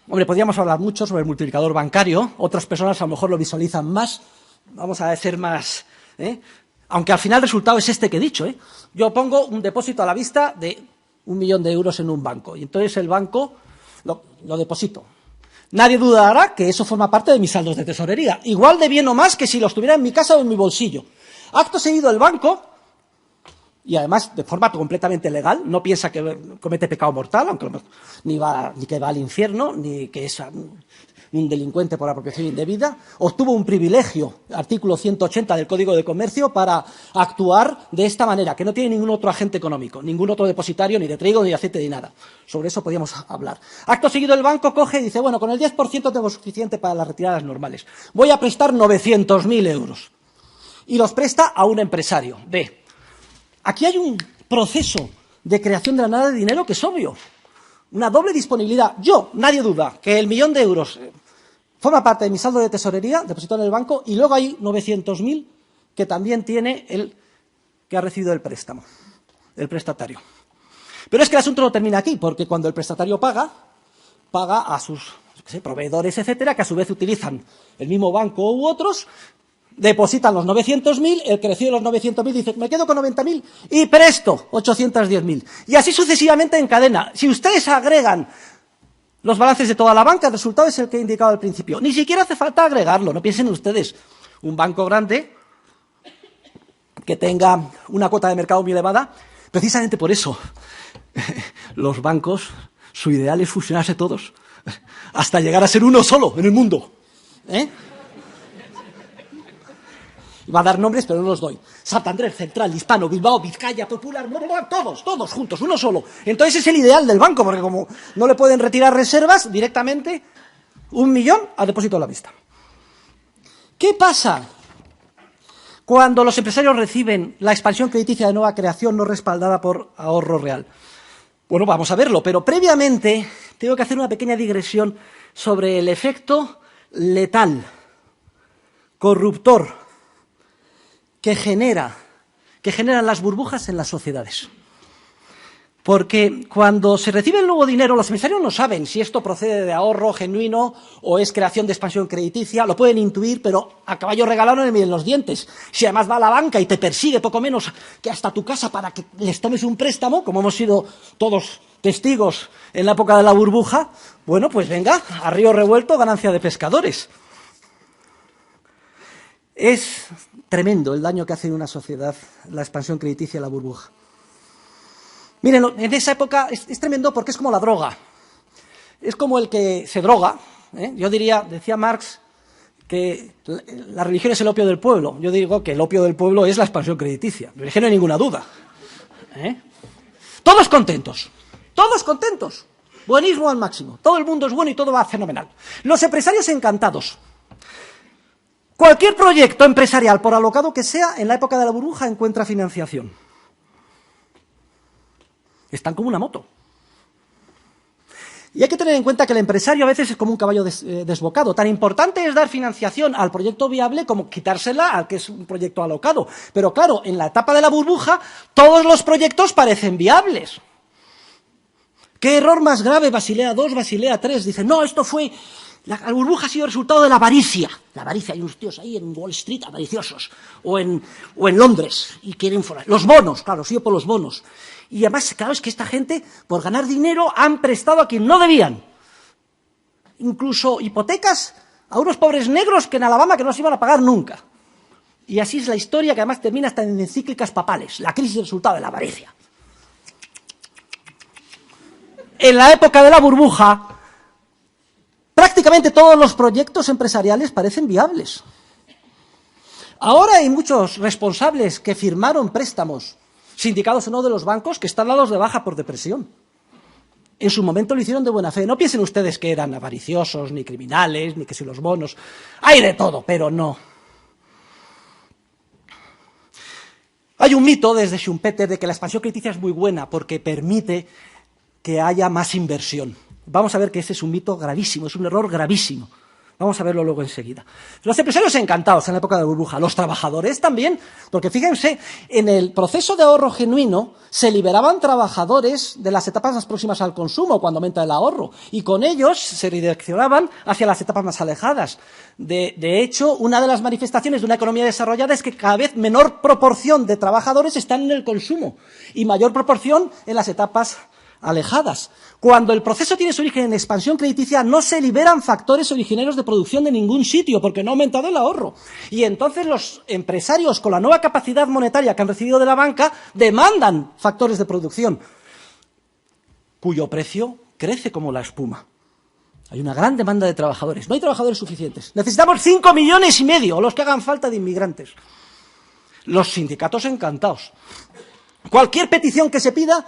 Hombre, podríamos hablar mucho sobre el multiplicador bancario. Otras personas a lo mejor lo visualizan más. Vamos a ser más... Aunque al final el resultado es este que he dicho. Yo pongo un depósito a la vista de 1 millón de euros en un banco. Y entonces el banco lo deposito. Nadie dudará que eso forma parte de mis saldos de tesorería. Igual de bien o más que si los tuviera en mi casa o en mi bolsillo. Acto seguido el banco, y además de forma completamente legal, no piensa que comete pecado mortal, aunque ni que va al infierno, ni que es un delincuente por apropiación indebida, obtuvo un privilegio, artículo 180 del Código de Comercio, para actuar de esta manera, que no tiene ningún otro agente económico, ningún otro depositario, ni de trigo, ni de aceite, ni nada. Sobre eso podríamos hablar. Acto seguido el banco coge y dice, bueno, con el 10% tengo suficiente para las retiradas normales. Voy a prestar 900.000 euros. Y los presta a un empresario. Aquí hay un proceso de creación de la nada de dinero que es obvio. Una doble disponibilidad. Nadie duda que el 1 millón de euros forma parte de mi saldo de tesorería, depositado en el banco, y luego hay 900.000 que también tiene el que ha recibido el préstamo, el prestatario. Pero es que el asunto no termina aquí, porque cuando el prestatario paga a sus proveedores, etcétera, que a su vez utilizan el mismo banco u otros, depositan los 900.000, el que recibe los 900.000 dice, me quedo con 90.000 y presto 810.000. Y así sucesivamente en cadena. Si ustedes agregan los balances de toda la banca, el resultado es el que he indicado al principio. Ni siquiera hace falta agregarlo, no piensen ustedes. Un banco grande que tenga una cuota de mercado muy elevada, precisamente por eso los bancos, su ideal es fusionarse todos, hasta llegar a ser uno solo en el mundo. Va a dar nombres, pero no los doy. Santander, Central, Hispano, Bilbao, Vizcaya, Popular, todos juntos, uno solo. Entonces es el ideal del banco, porque como no le pueden retirar reservas, directamente 1 millón a depósito a la vista. ¿Qué pasa cuando los empresarios reciben la expansión crediticia de nueva creación no respaldada por ahorro real? Bueno, vamos a verlo, pero previamente tengo que hacer una pequeña digresión sobre el efecto letal, corruptor, que generan las burbujas en las sociedades. Porque cuando se recibe el nuevo dinero, los empresarios no saben si esto procede de ahorro genuino o es creación de expansión crediticia, lo pueden intuir, pero a caballo regalado no le miden los dientes. Si además va a la banca y te persigue poco menos que hasta tu casa para que les tomes un préstamo, como hemos sido todos testigos en la época de la burbuja, bueno, pues venga, a río revuelto, ganancia de pescadores. Es tremendo el daño que hace en una sociedad la expansión crediticia y la burbuja. Miren, en esa época es tremendo porque es como la droga. Es como el que se droga. Yo diría, decía Marx, que la religión es el opio del pueblo. Yo digo que el opio del pueblo es la expansión crediticia. De que no hay ninguna duda. Todos contentos. Todos contentos. Buenismo al máximo. Todo el mundo es bueno y todo va fenomenal. Los empresarios encantados. Cualquier proyecto empresarial, por alocado que sea, en la época de la burbuja encuentra financiación. Están como una moto. Y hay que tener en cuenta que el empresario a veces es como un caballo desbocado. Tan importante es dar financiación al proyecto viable como quitársela al que es un proyecto alocado. Pero claro, en la etapa de la burbuja, todos los proyectos parecen viables. ¿Qué error más grave? Basilea II, Basilea III. Dicen, no, esto fue... La burbuja ha sido resultado de la avaricia. La avaricia, hay unos tíos ahí en Wall Street avariciosos. O en Londres. Y quieren los bonos, claro, sigo por los bonos. Y además, claro, es que esta gente, por ganar dinero, han prestado a quien no debían. Incluso hipotecas a unos pobres negros que en Alabama que no se iban a pagar nunca. Y así es la historia que además termina hasta en encíclicas papales. La crisis resultado de la avaricia. En la época de la burbuja, prácticamente todos los proyectos empresariales parecen viables. Ahora hay muchos responsables que firmaron préstamos, sindicados o no de los bancos, que están dados de baja por depresión. En su momento lo hicieron de buena fe. No piensen ustedes que eran avariciosos, ni criminales, ni que si los bonos. Hay de todo, pero no. Hay un mito desde Schumpeter de que la expansión crediticia es muy buena porque permite que haya más inversión. Vamos a ver que ese es un mito gravísimo, es un error gravísimo. Vamos a verlo luego enseguida. Los empresarios encantados en la época de la burbuja, los trabajadores también, porque fíjense, en el proceso de ahorro genuino se liberaban trabajadores de las etapas más próximas al consumo cuando aumenta el ahorro, y con ellos se redireccionaban hacia las etapas más alejadas. De hecho, una de las manifestaciones de una economía desarrollada es que cada vez menor proporción de trabajadores están en el consumo y mayor proporción en las etapas alejadas. Cuando el proceso tiene su origen en expansión crediticia, no se liberan factores originarios de producción de ningún sitio, porque no ha aumentado el ahorro. Y entonces los empresarios, con la nueva capacidad monetaria que han recibido de la banca, demandan factores de producción, cuyo precio crece como la espuma. Hay una gran demanda de trabajadores. No hay trabajadores suficientes. Necesitamos 5,5 millones, o los que hagan falta de inmigrantes. Los sindicatos encantados. Cualquier petición que se pida,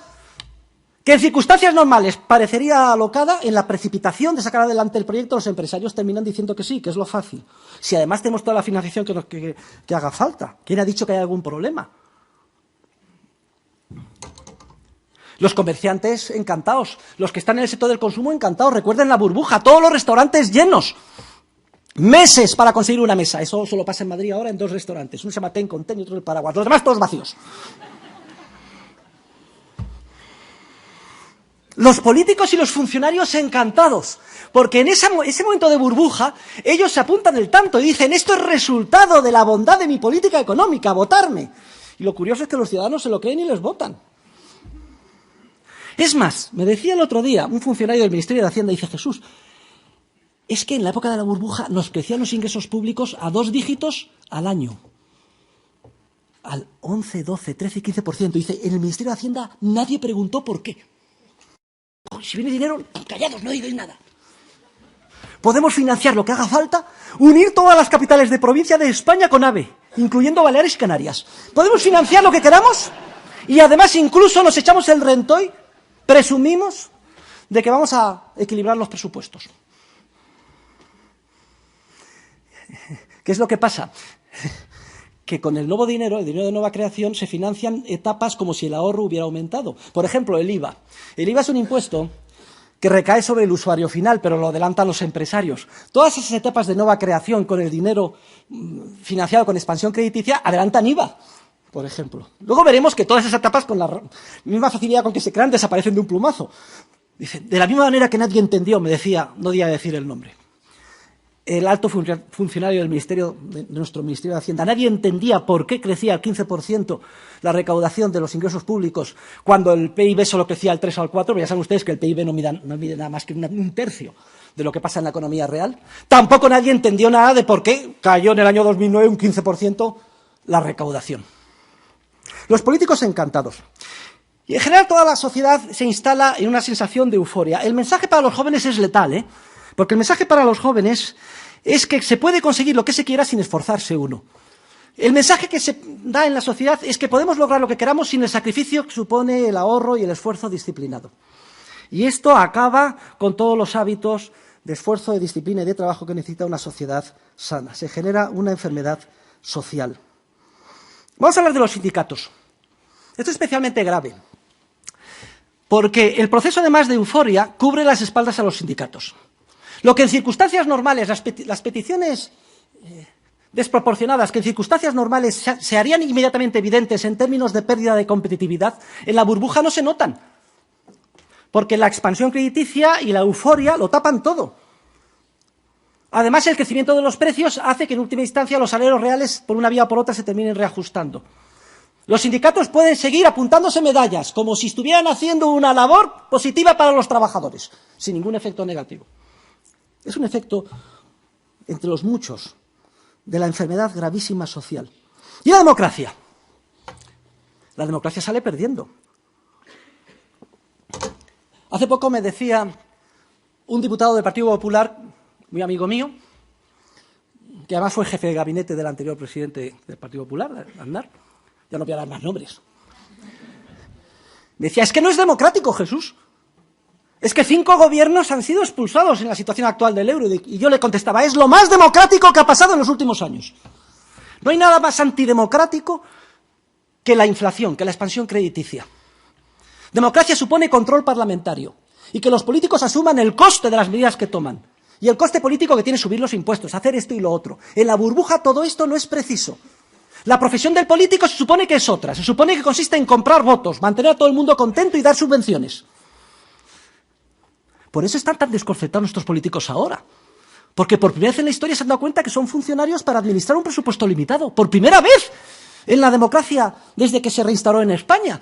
que en circunstancias normales parecería alocada, en la precipitación de sacar adelante el proyecto, los empresarios terminan diciendo que sí, que es lo fácil. Si además tenemos toda la financiación que haga falta. ¿Quién ha dicho que hay algún problema? Los comerciantes encantados, los que están en el sector del consumo encantados. Recuerden la burbuja, todos los restaurantes llenos. Meses para conseguir una mesa. Eso solo pasa en Madrid ahora en 2 restaurantes. Uno se llama Ten con Ten y otro el Paraguas. Los demás todos vacíos. Los políticos y los funcionarios encantados, porque en ese momento de burbuja ellos se apuntan el tanto y dicen, esto es resultado de la bondad de mi política económica, votarme. Y lo curioso es que los ciudadanos se lo creen y les votan. Es más, me decía el otro día un funcionario del Ministerio de Hacienda, dice, Jesús, es que en la época de la burbuja nos crecían los ingresos públicos a 2 dígitos al año. Al 11, 12, 13, 15%. Dice, en el Ministerio de Hacienda nadie preguntó por qué. Si viene dinero, callados, no digáis nada. Podemos financiar lo que haga falta, unir todas las capitales de provincia de España con AVE, incluyendo Baleares y Canarias. Podemos financiar lo que queramos y además incluso nos echamos el rentoy, presumimos de que vamos a equilibrar los presupuestos. ¿Qué es lo que pasa? Que con el nuevo dinero, el dinero de nueva creación, se financian etapas como si el ahorro hubiera aumentado. Por ejemplo, el IVA. El IVA es un impuesto que recae sobre el usuario final, pero lo adelantan los empresarios. Todas esas etapas de nueva creación con el dinero financiado con expansión crediticia adelantan IVA, por ejemplo. Luego veremos que todas esas etapas, con la misma facilidad con que se crean, desaparecen de un plumazo. Dice, de la misma manera que nadie entendió, me decía, no voy a decir el nombre, el alto funcionario del Ministerio, de nuestro Ministerio de Hacienda, nadie entendía por qué crecía al 15% la recaudación de los ingresos públicos cuando el PIB solo crecía al 3 o al 4, pero ya saben ustedes que el PIB no mide nada más que un tercio de lo que pasa en la economía real. Tampoco nadie entendió nada de por qué cayó en el año 2009 un 15% la recaudación. Los políticos encantados. Y en general toda la sociedad se instala en una sensación de euforia. El mensaje para los jóvenes es letal, porque el mensaje para los jóvenes es que se puede conseguir lo que se quiera sin esforzarse uno. El mensaje que se da en la sociedad es que podemos lograr lo que queramos sin el sacrificio que supone el ahorro y el esfuerzo disciplinado. Y esto acaba con todos los hábitos de esfuerzo, de disciplina y de trabajo que necesita una sociedad sana. Se genera una enfermedad social. Vamos a hablar de los sindicatos. Esto es especialmente grave, porque el proceso, además de euforia, cubre las espaldas a los sindicatos. Lo que en circunstancias normales, las peticiones desproporcionadas que en circunstancias normales se harían inmediatamente evidentes en términos de pérdida de competitividad, en la burbuja no se notan, porque la expansión crediticia y la euforia lo tapan todo. Además, el crecimiento de los precios hace que en última instancia los salarios reales, por una vía o por otra, se terminen reajustando. Los sindicatos pueden seguir apuntándose medallas, como si estuvieran haciendo una labor positiva para los trabajadores, sin ningún efecto negativo. Es un efecto, entre los muchos, de la enfermedad gravísima social. ¿Y la democracia? La democracia sale perdiendo. Hace poco me decía un diputado del Partido Popular, muy amigo mío, que además fue jefe de gabinete del anterior presidente del Partido Popular, Aznar, ya no voy a dar más nombres. Decía, es que no es democrático, Jesús. Es que 5 gobiernos han sido expulsados en la situación actual del euro. Y yo le contestaba, es lo más democrático que ha pasado en los últimos años. No hay nada más antidemocrático que la inflación, que la expansión crediticia. Democracia supone control parlamentario y que los políticos asuman el coste de las medidas que toman. Y el coste político que tiene subir los impuestos, hacer esto y lo otro. En la burbuja todo esto no es preciso. La profesión del político se supone que es otra. Se supone que consiste en comprar votos, mantener a todo el mundo contento y dar subvenciones. Por eso están tan desconcertados nuestros políticos ahora. Porque por primera vez en la historia se han dado cuenta que son funcionarios para administrar un presupuesto limitado. Por primera vez en la democracia desde que se reinstauró en España.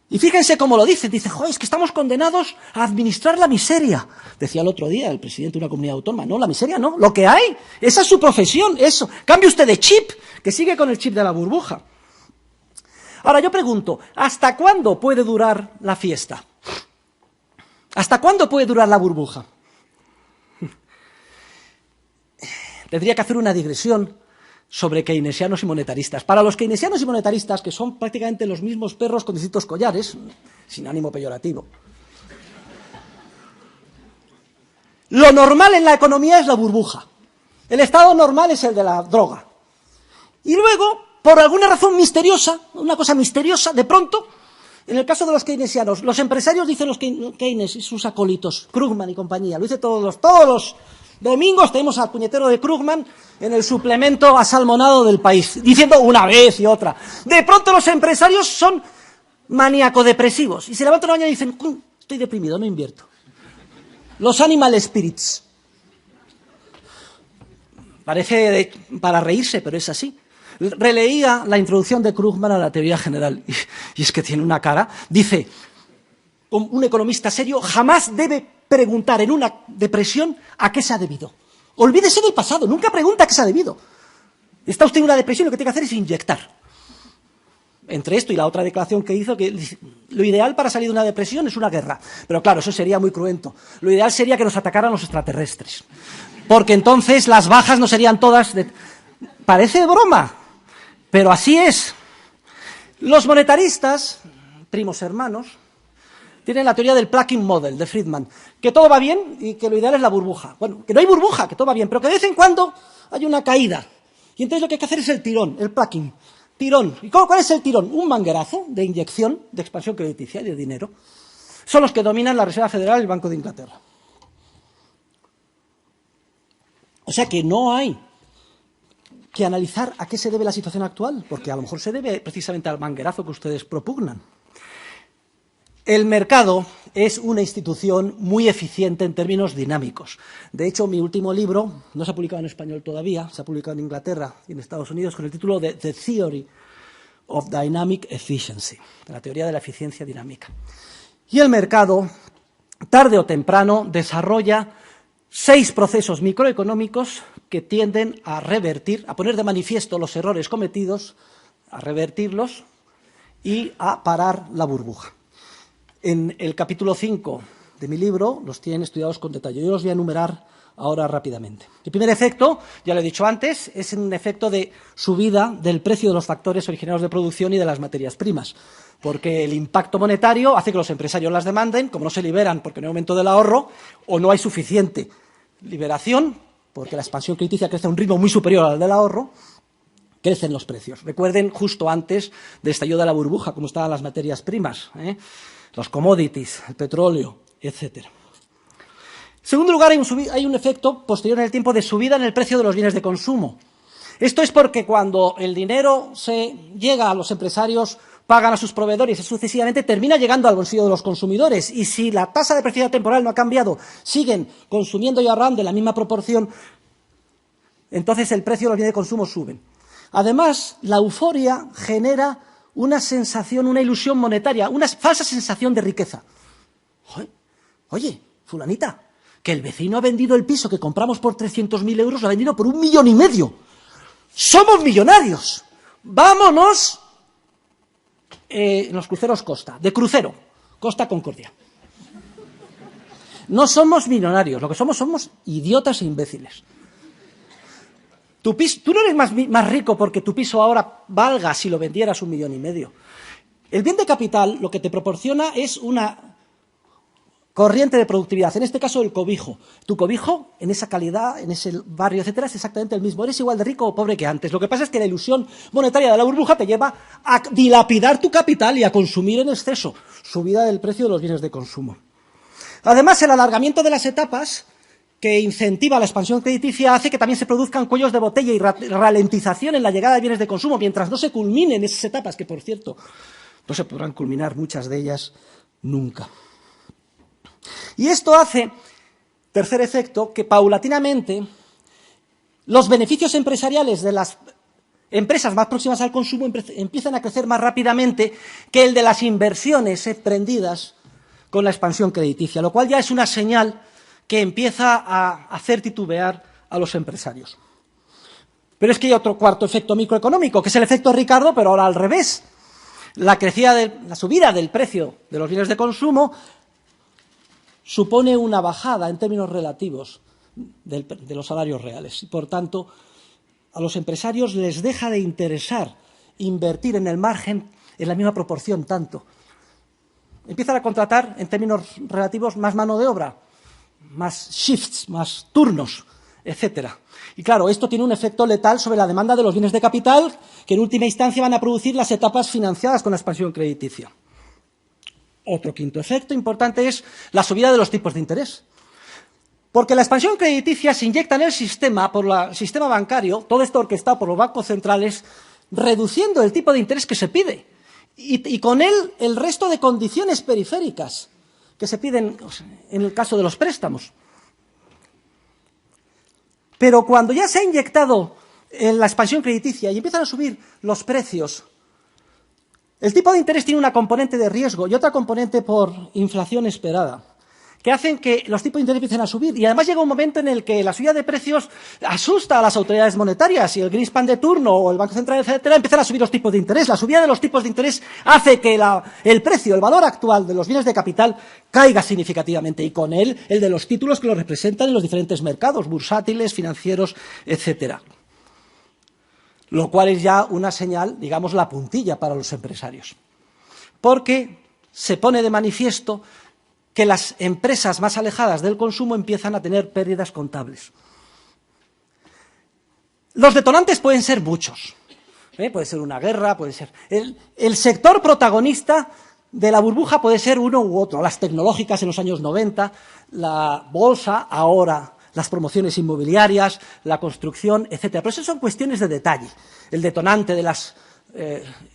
Y fíjense cómo lo dice. Dice, joder, es que estamos condenados a administrar la miseria. Decía el otro día el presidente de una comunidad autónoma. No, la miseria no. Lo que hay. Esa es su profesión. Eso. Cambie usted de chip, que sigue con el chip de la burbuja. Ahora yo pregunto, ¿hasta cuándo puede durar la fiesta? ¿Hasta cuándo puede durar la burbuja? Tendría que hacer una digresión sobre keynesianos y monetaristas. Para los keynesianos y monetaristas, que son prácticamente los mismos perros con distintos collares, sin ánimo peyorativo, lo normal en la economía es la burbuja. El estado normal es el de la droga. Y luego, por alguna razón misteriosa, una cosa misteriosa, de pronto, en el caso de los keynesianos, los empresarios dicen los Keynes y sus acólitos, Krugman y compañía, lo dice todos los domingos tenemos al puñetero de Krugman en el suplemento asalmonado del País, diciendo una vez y otra. De pronto los empresarios son maníaco-depresivos y se levantan una mañana y dicen, estoy deprimido, no invierto. Los animal spirits. Parece para reírse, pero es así. Releía la introducción de Krugman a la teoría general y es que tiene una cara. Dice, un economista serio jamás debe preguntar en una depresión a qué se ha debido. Olvídese del pasado, nunca pregunta a qué se ha debido. Está usted en una depresión, lo que tiene que hacer es inyectar. Entre esto y la otra declaración que hizo, que lo ideal para salir de una depresión es una guerra. Pero claro, eso sería muy cruento. Lo ideal sería que nos atacaran los extraterrestres. Porque entonces las bajas no serían todas de... Parece broma, pero así es. Los monetaristas, primos hermanos, tienen la teoría del plucking model de Friedman, que todo va bien y que lo ideal es la burbuja. Bueno, que no hay burbuja, que todo va bien, pero que de vez en cuando hay una caída. Y entonces lo que hay que hacer es el tirón, el plucking. Tirón. ¿Y cuál es el tirón? Un manguerazo de inyección, de expansión crediticia y de dinero. Son los que dominan la Reserva Federal y el Banco de Inglaterra. O sea que no hay que analizar a qué se debe la situación actual, porque a lo mejor se debe precisamente al manguerazo que ustedes propugnan. El mercado es una institución muy eficiente en términos dinámicos. De hecho, mi último libro no se ha publicado en español todavía, se ha publicado en Inglaterra y en Estados Unidos con el título de The Theory of Dynamic Efficiency, la teoría de la eficiencia dinámica. Y el mercado, tarde o temprano, desarrolla 6 procesos microeconómicos que tienden a revertir, a poner de manifiesto los errores cometidos, a revertirlos y a parar la burbuja. En el capítulo 5 de mi libro los tienen estudiados con detalle. Yo los voy a enumerar ahora rápidamente. El primer efecto, ya lo he dicho antes, es un efecto de subida del precio de los factores originarios de producción y de las materias primas, porque el impacto monetario hace que los empresarios las demanden, como no se liberan porque no hay aumento del ahorro o no hay suficiente liberación, porque la expansión crediticia crece a un ritmo muy superior al del ahorro, crecen los precios. Recuerden justo antes del estallido de la burbuja, cómo estaban las materias primas, los commodities, el petróleo, etcétera. En segundo lugar, hay un efecto posterior en el tiempo de subida en el precio de los bienes de consumo. Esto es porque cuando el dinero llega a los empresarios, pagan a sus proveedores y sucesivamente termina llegando al bolsillo de los consumidores. Y si la tasa de precariedad temporal no ha cambiado, siguen consumiendo y ahorrando en la misma proporción, entonces el precio de los bienes de consumo suben. Además, la euforia genera una sensación, una ilusión monetaria, una falsa sensación de riqueza. Oye, fulanita, que el vecino ha vendido el piso que compramos por 300.000 euros, lo ha vendido por 1,5 millones. ¡Somos millonarios! ¡Vámonos! En los cruceros Costa, de crucero, Costa Concordia. No somos millonarios, lo que somos idiotas e imbéciles. Tú no eres más rico porque tu piso ahora valga si lo vendieras 1,5 millones. El bien de capital lo que te proporciona es una corriente de productividad, en este caso el cobijo. Tu cobijo, en esa calidad, en ese barrio, etcétera, es exactamente el mismo. Eres igual de rico o pobre que antes. Lo que pasa es que la ilusión monetaria de la burbuja te lleva a dilapidar tu capital y a consumir en exceso. Subida del precio de los bienes de consumo. Además, el alargamiento de las etapas que incentiva la expansión crediticia hace que también se produzcan cuellos de botella y ralentización en la llegada de bienes de consumo, mientras no se culminen esas etapas, que por cierto no se podrán culminar muchas de ellas nunca. Y esto hace, tercer efecto, que paulatinamente los beneficios empresariales de las empresas más próximas al consumo empiezan a crecer más rápidamente que el de las inversiones emprendidas con la expansión crediticia, lo cual ya es una señal que empieza a hacer titubear a los empresarios. Pero es que hay otro cuarto efecto microeconómico, que es el efecto Ricardo, pero ahora al revés. La subida del precio de los bienes de consumo supone una bajada en términos relativos de los salarios reales. Y, por tanto, a los empresarios les deja de interesar invertir en el margen en la misma proporción tanto. Empiezan a contratar, en términos relativos, más mano de obra, más shifts, más turnos, etcétera. Y claro, esto tiene un efecto letal sobre la demanda de los bienes de capital, que en última instancia van a producir las etapas financiadas con la expansión crediticia. Otro quinto efecto importante es la subida de los tipos de interés. Porque la expansión crediticia se inyecta en el sistema por el sistema bancario, todo esto orquestado por los bancos centrales, reduciendo el tipo de interés que se pide. Y con él el resto de condiciones periféricas que se piden en el caso de los préstamos. Pero cuando ya se ha inyectado en la expansión crediticia y empiezan a subir los precios, el tipo de interés tiene una componente de riesgo y otra componente por inflación esperada, que hacen que los tipos de interés empiecen a subir. Y además llega un momento en el que la subida de precios asusta a las autoridades monetarias y el Greenspan de turno o el Banco Central, etcétera, empiezan a subir los tipos de interés. La subida de los tipos de interés hace que el precio, el valor actual de los bienes de capital caiga significativamente y con él el de los títulos que los representan en los diferentes mercados, bursátiles, financieros, etcétera. Lo cual es ya una señal, digamos, la puntilla para los empresarios. Porque se pone de manifiesto que las empresas más alejadas del consumo empiezan a tener pérdidas contables. Los detonantes pueden ser muchos. Puede ser una guerra, puede ser... El sector protagonista de la burbuja puede ser uno u otro. Las tecnológicas en los años 90, la bolsa ahora, las promociones inmobiliarias, la construcción, etcétera. Pero eso son cuestiones de detalle. El detonante de las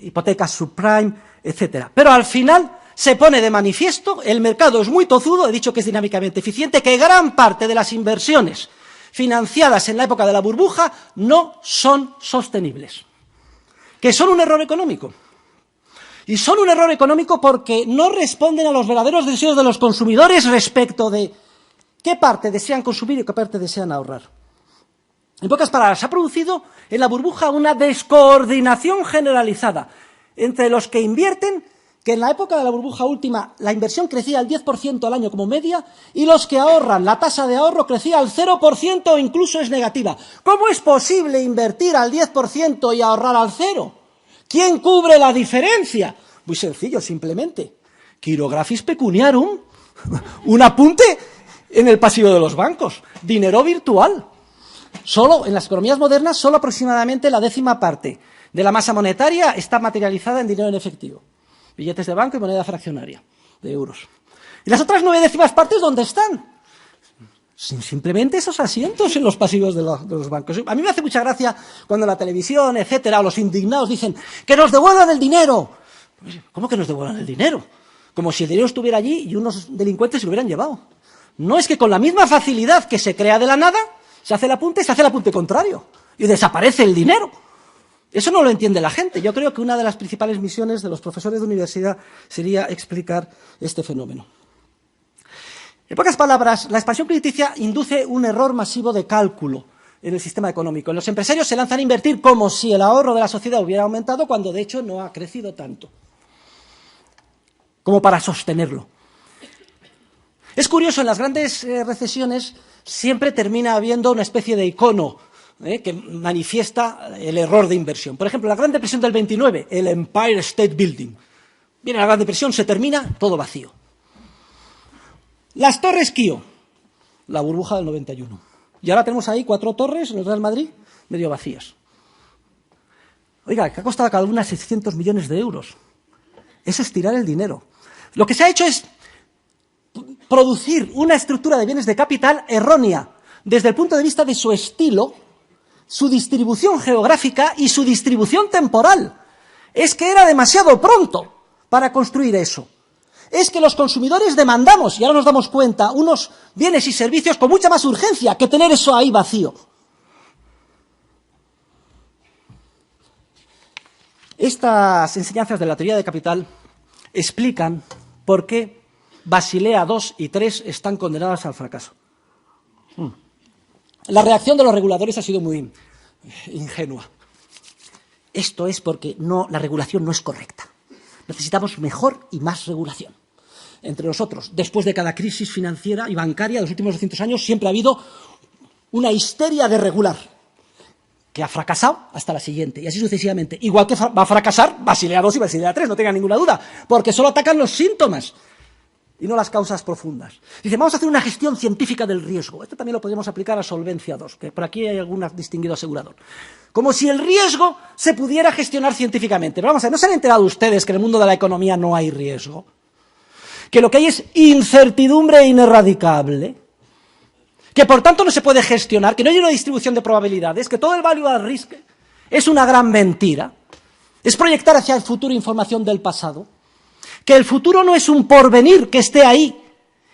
hipotecas subprime, etcétera. Pero al final se pone de manifiesto, el mercado es muy tozudo, he dicho que es dinámicamente eficiente, que gran parte de las inversiones financiadas en la época de la burbuja no son sostenibles, que son un error económico. Y son un error económico porque no responden a los verdaderos deseos de los consumidores respecto de qué parte desean consumir y qué parte desean ahorrar. En pocas palabras, se ha producido en la burbuja una descoordinación generalizada entre los que invierten que en la época de la burbuja última la inversión crecía al 10% al año como media y los que ahorran, la tasa de ahorro crecía al 0% o incluso es negativa. ¿Cómo es posible invertir al 10% y ahorrar al 0%? ¿Quién cubre la diferencia? Muy sencillo, simplemente. Chirografis pecuniarum, un apunte en el pasivo de los bancos, dinero virtual. Solo en las economías modernas, solo aproximadamente la 10ª parte de la masa monetaria está materializada en dinero en efectivo. Billetes de banco y moneda fraccionaria de euros. ¿Y las otras 9/10 partes dónde están? Simplemente esos asientos en los pasivos de los bancos. A mí me hace mucha gracia cuando la televisión, etcétera, o los indignados dicen ¡que nos devuelvan el dinero! ¿Cómo que nos devuelvan el dinero? Como si el dinero estuviera allí y unos delincuentes se lo hubieran llevado. No, es que con la misma facilidad que se crea de la nada, se hace el apunte contrario y desaparece el dinero. Eso no lo entiende la gente. Yo creo que una de las principales misiones de los profesores de universidad sería explicar este fenómeno. En pocas palabras, la expansión crediticia induce un error masivo de cálculo en el sistema económico. Los empresarios se lanzan a invertir como si el ahorro de la sociedad hubiera aumentado cuando de hecho no ha crecido tanto como para sostenerlo. Es curioso, en las grandes recesiones siempre termina habiendo una especie de icono que manifiesta el error de inversión. Por ejemplo, la Gran Depresión del 29, el Empire State Building. Viene la Gran Depresión, se termina, todo vacío. Las Torres Kio, la burbuja del 91. Y ahora tenemos ahí 4 torres en el Real Madrid, medio vacías. Oiga, que ha costado cada una 600 millones de euros. Eso es tirar el dinero. Lo que se ha hecho es producir una estructura de bienes de capital errónea desde el punto de vista de su estilo, su distribución geográfica y su distribución temporal. Es que era demasiado pronto para construir eso. Es que los consumidores demandamos, y ahora nos damos cuenta, unos bienes y servicios con mucha más urgencia que tener eso ahí vacío. Estas enseñanzas de la teoría de capital explican por qué Basilea II y III están condenadas al fracaso. La reacción de los reguladores ha sido muy ingenua. Esto es porque la regulación no es correcta. Necesitamos mejor y más regulación. Entre nosotros, después de cada crisis financiera y bancaria de los últimos 200 años, siempre ha habido una histeria de regular, que ha fracasado hasta la siguiente, y así sucesivamente. Igual que va a fracasar Basilea II y Basilea III, no tengan ninguna duda, porque solo atacan los síntomas y no las causas profundas. Dice, vamos a hacer una gestión científica del riesgo. Esto también lo podemos aplicar a Solvencia II, que por aquí hay algún distinguido asegurador. Como si el riesgo se pudiera gestionar científicamente. Pero vamos a ver, ¿no se han enterado ustedes que en el mundo de la economía no hay riesgo? Que lo que hay es incertidumbre ineradicable, que por tanto no se puede gestionar, que no hay una distribución de probabilidades, que todo el value at risk es una gran mentira, es proyectar hacia el futuro información del pasado, que el futuro no es un porvenir que esté ahí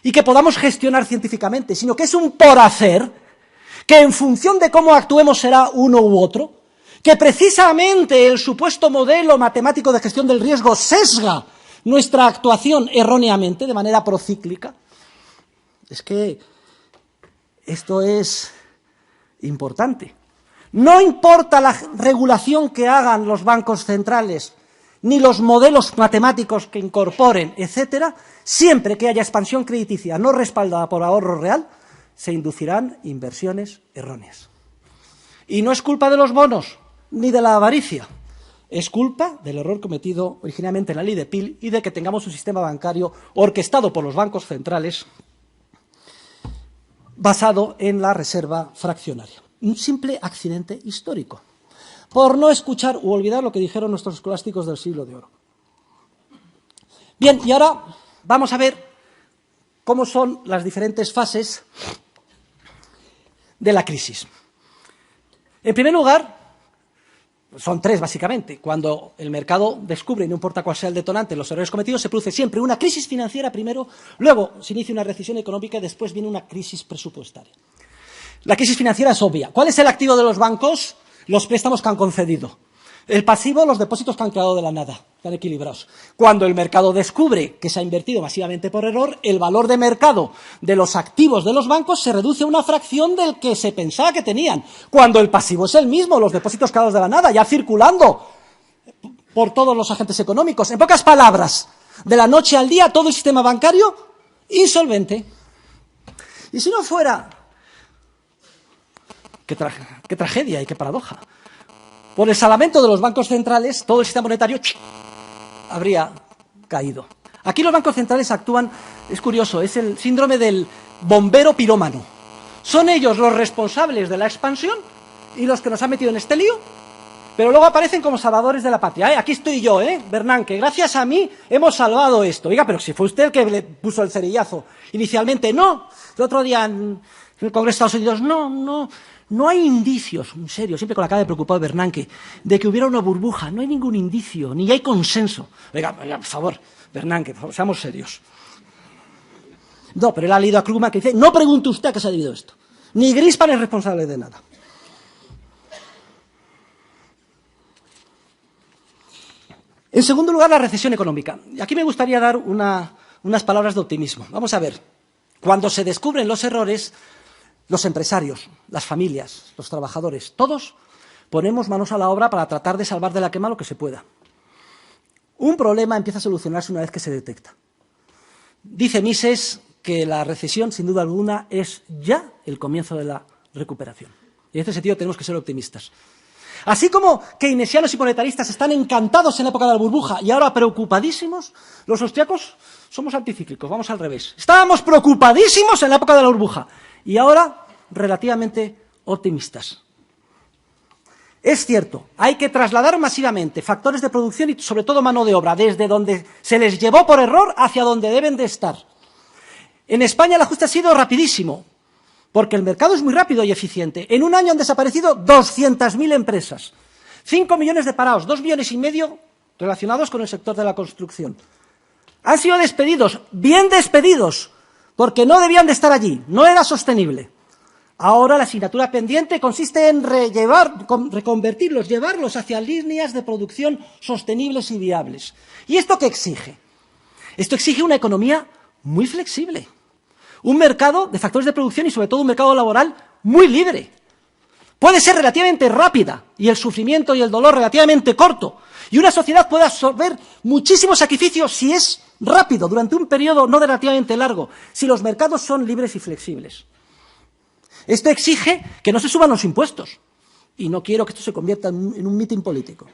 y que podamos gestionar científicamente, sino que es un por hacer, que en función de cómo actuemos será uno u otro, que precisamente el supuesto modelo matemático de gestión del riesgo sesga nuestra actuación erróneamente, de manera procíclica. Es que esto es importante. No importa la regulación que hagan los bancos centrales, ni los modelos matemáticos que incorporen, etcétera, siempre que haya expansión crediticia no respaldada por ahorro real, se inducirán inversiones erróneas. Y no es culpa de los bonos, ni de la avaricia, es culpa del error cometido originalmente en la ley de Peel y de que tengamos un sistema bancario orquestado por los bancos centrales basado en la reserva fraccionaria. Un simple accidente histórico, por no escuchar u olvidar lo que dijeron nuestros escolásticos del siglo de oro. Bien, y ahora vamos a ver cómo son las diferentes fases de la crisis. En primer lugar, son 3 básicamente. Cuando el mercado descubre, y no importa cuál sea el detonante, los errores cometidos, se produce siempre una crisis financiera primero, luego se inicia una recesión económica y después viene una crisis presupuestaria. La crisis financiera es obvia. ¿Cuál es el activo de los bancos? Los préstamos que han concedido. El pasivo, los depósitos que han quedado de la nada, están equilibrados. Cuando el mercado descubre que se ha invertido masivamente por error, el valor de mercado de los activos de los bancos se reduce a una fracción del que se pensaba que tenían. Cuando el pasivo es el mismo, los depósitos quedados de la nada, ya circulando por todos los agentes económicos. En pocas palabras, De la noche al día, todo el sistema bancario insolvente. Y si no fuera, qué tragedia y qué paradoja, por el salvamento de los bancos centrales, todo el sistema monetario habría caído. Aquí los bancos centrales actúan, es curioso, es el síndrome del bombero pirómano. Son ellos los responsables de la expansión y los que nos han metido en este lío, pero luego aparecen como salvadores de la patria. Aquí estoy yo, Bernanke, gracias a mí hemos salvado esto. Oiga, pero si fue usted el que le puso el cerillazo inicialmente. No, el otro día en el Congreso de Estados Unidos, no hay indicios, en serio, siempre con la cara de preocupado Bernanke, de que hubiera una burbuja. No hay ningún indicio, ni hay consenso. Oiga, por favor, Bernanke, seamos serios. No, pero él ha leído a Krugman que dice, no pregunte usted a qué se ha debido esto. Ni Greenspan es responsable de nada. En segundo lugar, la recesión económica. Y aquí me gustaría dar unas palabras de optimismo. Vamos a ver, cuando se descubren los errores, los empresarios, las familias, los trabajadores, todos ponemos manos a la obra para tratar de salvar de la quema lo que se pueda. Un problema empieza a solucionarse una vez que se detecta. Dice Mises que la recesión, sin duda alguna, es ya el comienzo de la recuperación. Y en este sentido tenemos que ser optimistas. Así como keynesianos y monetaristas están encantados en la época de la burbuja y ahora preocupadísimos, los austriacos somos anticíclicos, vamos al revés. Estábamos preocupadísimos en la época de la burbuja y ahora relativamente optimistas. Es cierto, hay que trasladar masivamente factores de producción y sobre todo mano de obra, desde donde se les llevó por error hacia donde deben de estar. En España el ajuste ha sido rapidísimo, porque el mercado es muy rápido y eficiente. En un año han desaparecido 200.000 empresas, 5 millones de parados, 2,5 millones relacionados con el sector de la construcción. Han sido despedidos, bien despedidos, porque no debían de estar allí, no era sostenible. Ahora la asignatura pendiente consiste en reconvertirlos, llevarlos hacia líneas de producción sostenibles y viables. ¿Y esto qué exige? Esto exige una economía muy flexible. Un mercado de factores de producción y sobre todo un mercado laboral muy libre. Puede ser relativamente rápida y el sufrimiento y el dolor relativamente corto. Y una sociedad puede absorber muchísimos sacrificios si es rápido, durante un periodo no relativamente largo, si los mercados son libres y flexibles. Esto exige que no se suban los impuestos. Y no quiero que esto se convierta en un mitin político.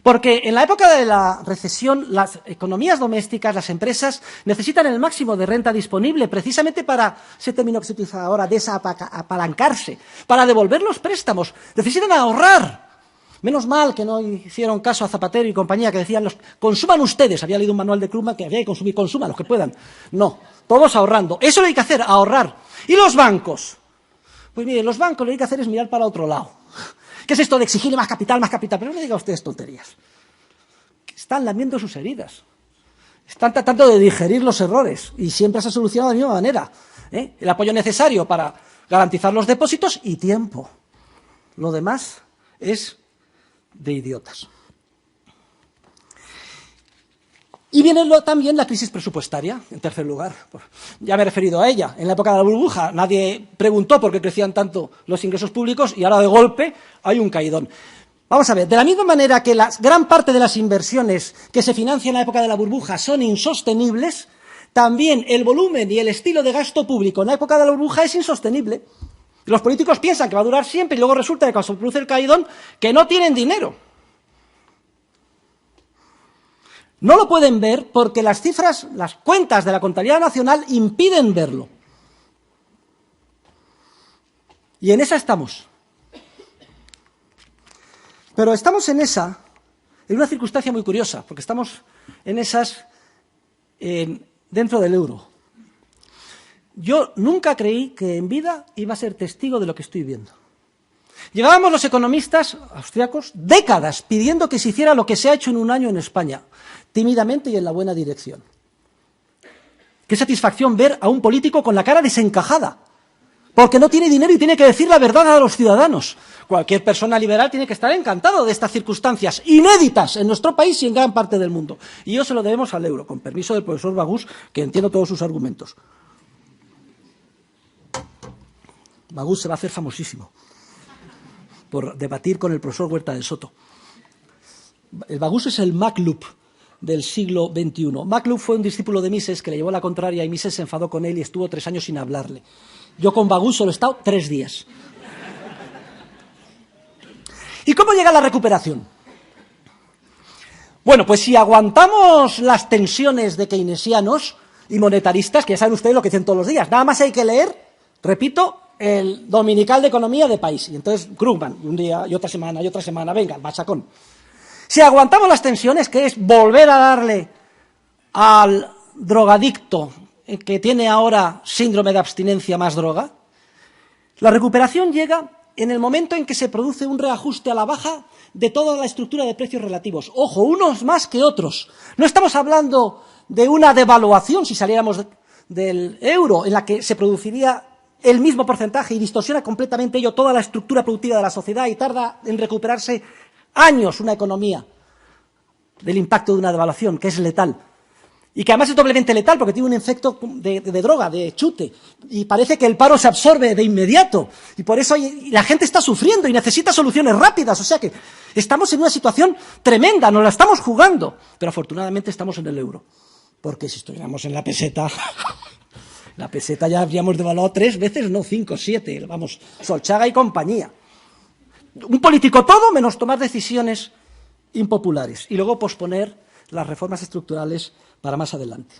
Porque en la época de la recesión, las economías domésticas, las empresas, necesitan el máximo de renta disponible precisamente para, ese término que se utiliza ahora, desapalancarse, para devolver los préstamos. Necesitan ahorrar. Menos mal que no hicieron caso a Zapatero y compañía que decían, consuman ustedes. Había leído un manual de Krugman que había que consumir, consuman los que puedan. No, todos ahorrando. Eso lo hay que hacer, ahorrar. ¿Y los bancos? Pues mire, los bancos lo que hay que hacer es mirar para otro lado. ¿Qué es esto de exigirle más capital, más capital? Pero no le diga a ustedes tonterías. Están lamiendo sus heridas. Están tratando de digerir los errores y siempre se ha solucionado de la misma manera. El apoyo necesario para garantizar los depósitos y tiempo. Lo demás es de idiotas. Y viene también la crisis presupuestaria, en tercer lugar. Ya me he referido a ella. En la época de la burbuja nadie preguntó por qué crecían tanto los ingresos públicos y ahora de golpe hay un caidón. Vamos a ver, de la misma manera que la gran parte de las inversiones que se financian en la época de la burbuja son insostenibles, también el volumen y el estilo de gasto público en la época de la burbuja es insostenible. Los políticos piensan que va a durar siempre y luego resulta que cuando se produce el caidón que no tienen dinero. No lo pueden ver porque las cifras, las cuentas de la contabilidad nacional impiden verlo. Y en esa estamos. Pero estamos en una circunstancia muy curiosa, porque estamos en esas dentro del euro. Yo nunca creí que en vida iba a ser testigo de lo que estoy viendo. Llevábamos los economistas austriacos décadas pidiendo que se hiciera lo que se ha hecho en un año en España, tímidamente y en la buena dirección. Qué satisfacción ver a un político con la cara desencajada, porque no tiene dinero y tiene que decir la verdad a los ciudadanos. Cualquier persona liberal tiene que estar encantado de estas circunstancias inéditas en nuestro país y en gran parte del mundo. Y eso se lo debemos al euro, con permiso del profesor Bagús, que entiendo todos sus argumentos. Bagús se va a hacer famosísimo por debatir con el profesor Huerta del Soto. El Bagús es el MacLup del siglo XXI. MacLuhan fue un discípulo de Mises que le llevó la contraria y Mises se enfadó con él y estuvo 3 años sin hablarle. Yo con Bagú solo he estado 3 días. ¿Y cómo llega la recuperación? Bueno, pues si aguantamos las tensiones de keynesianos y monetaristas, que ya saben ustedes lo que dicen todos los días, nada más hay que leer, repito, el Dominical de Economía de País. Y entonces Krugman, un día y otra semana, venga, el machacón. Si aguantamos las tensiones, que es volver a darle al drogadicto que tiene ahora síndrome de abstinencia más droga, la recuperación llega en el momento en que se produce un reajuste a la baja de toda la estructura de precios relativos. Ojo, unos más que otros. No estamos hablando de una devaluación, si saliéramos del euro, en la que se produciría el mismo porcentaje y distorsiona completamente ello toda la estructura productiva de la sociedad y tarda en recuperarse años una economía del impacto de una devaluación, que es letal. Y que además es doblemente letal porque tiene un efecto de droga, de chute. Y parece que el paro se absorbe de inmediato. Y por eso la gente está sufriendo y necesita soluciones rápidas. O sea que estamos en una situación tremenda, nos la estamos jugando. Pero afortunadamente estamos en el euro. Porque si estuviéramos en la peseta, la peseta ya habríamos devaluado 3 veces, no 5, 7. Vamos, Solchaga y compañía. Un político todo menos tomar decisiones impopulares. Y luego posponer las reformas estructurales para más adelante.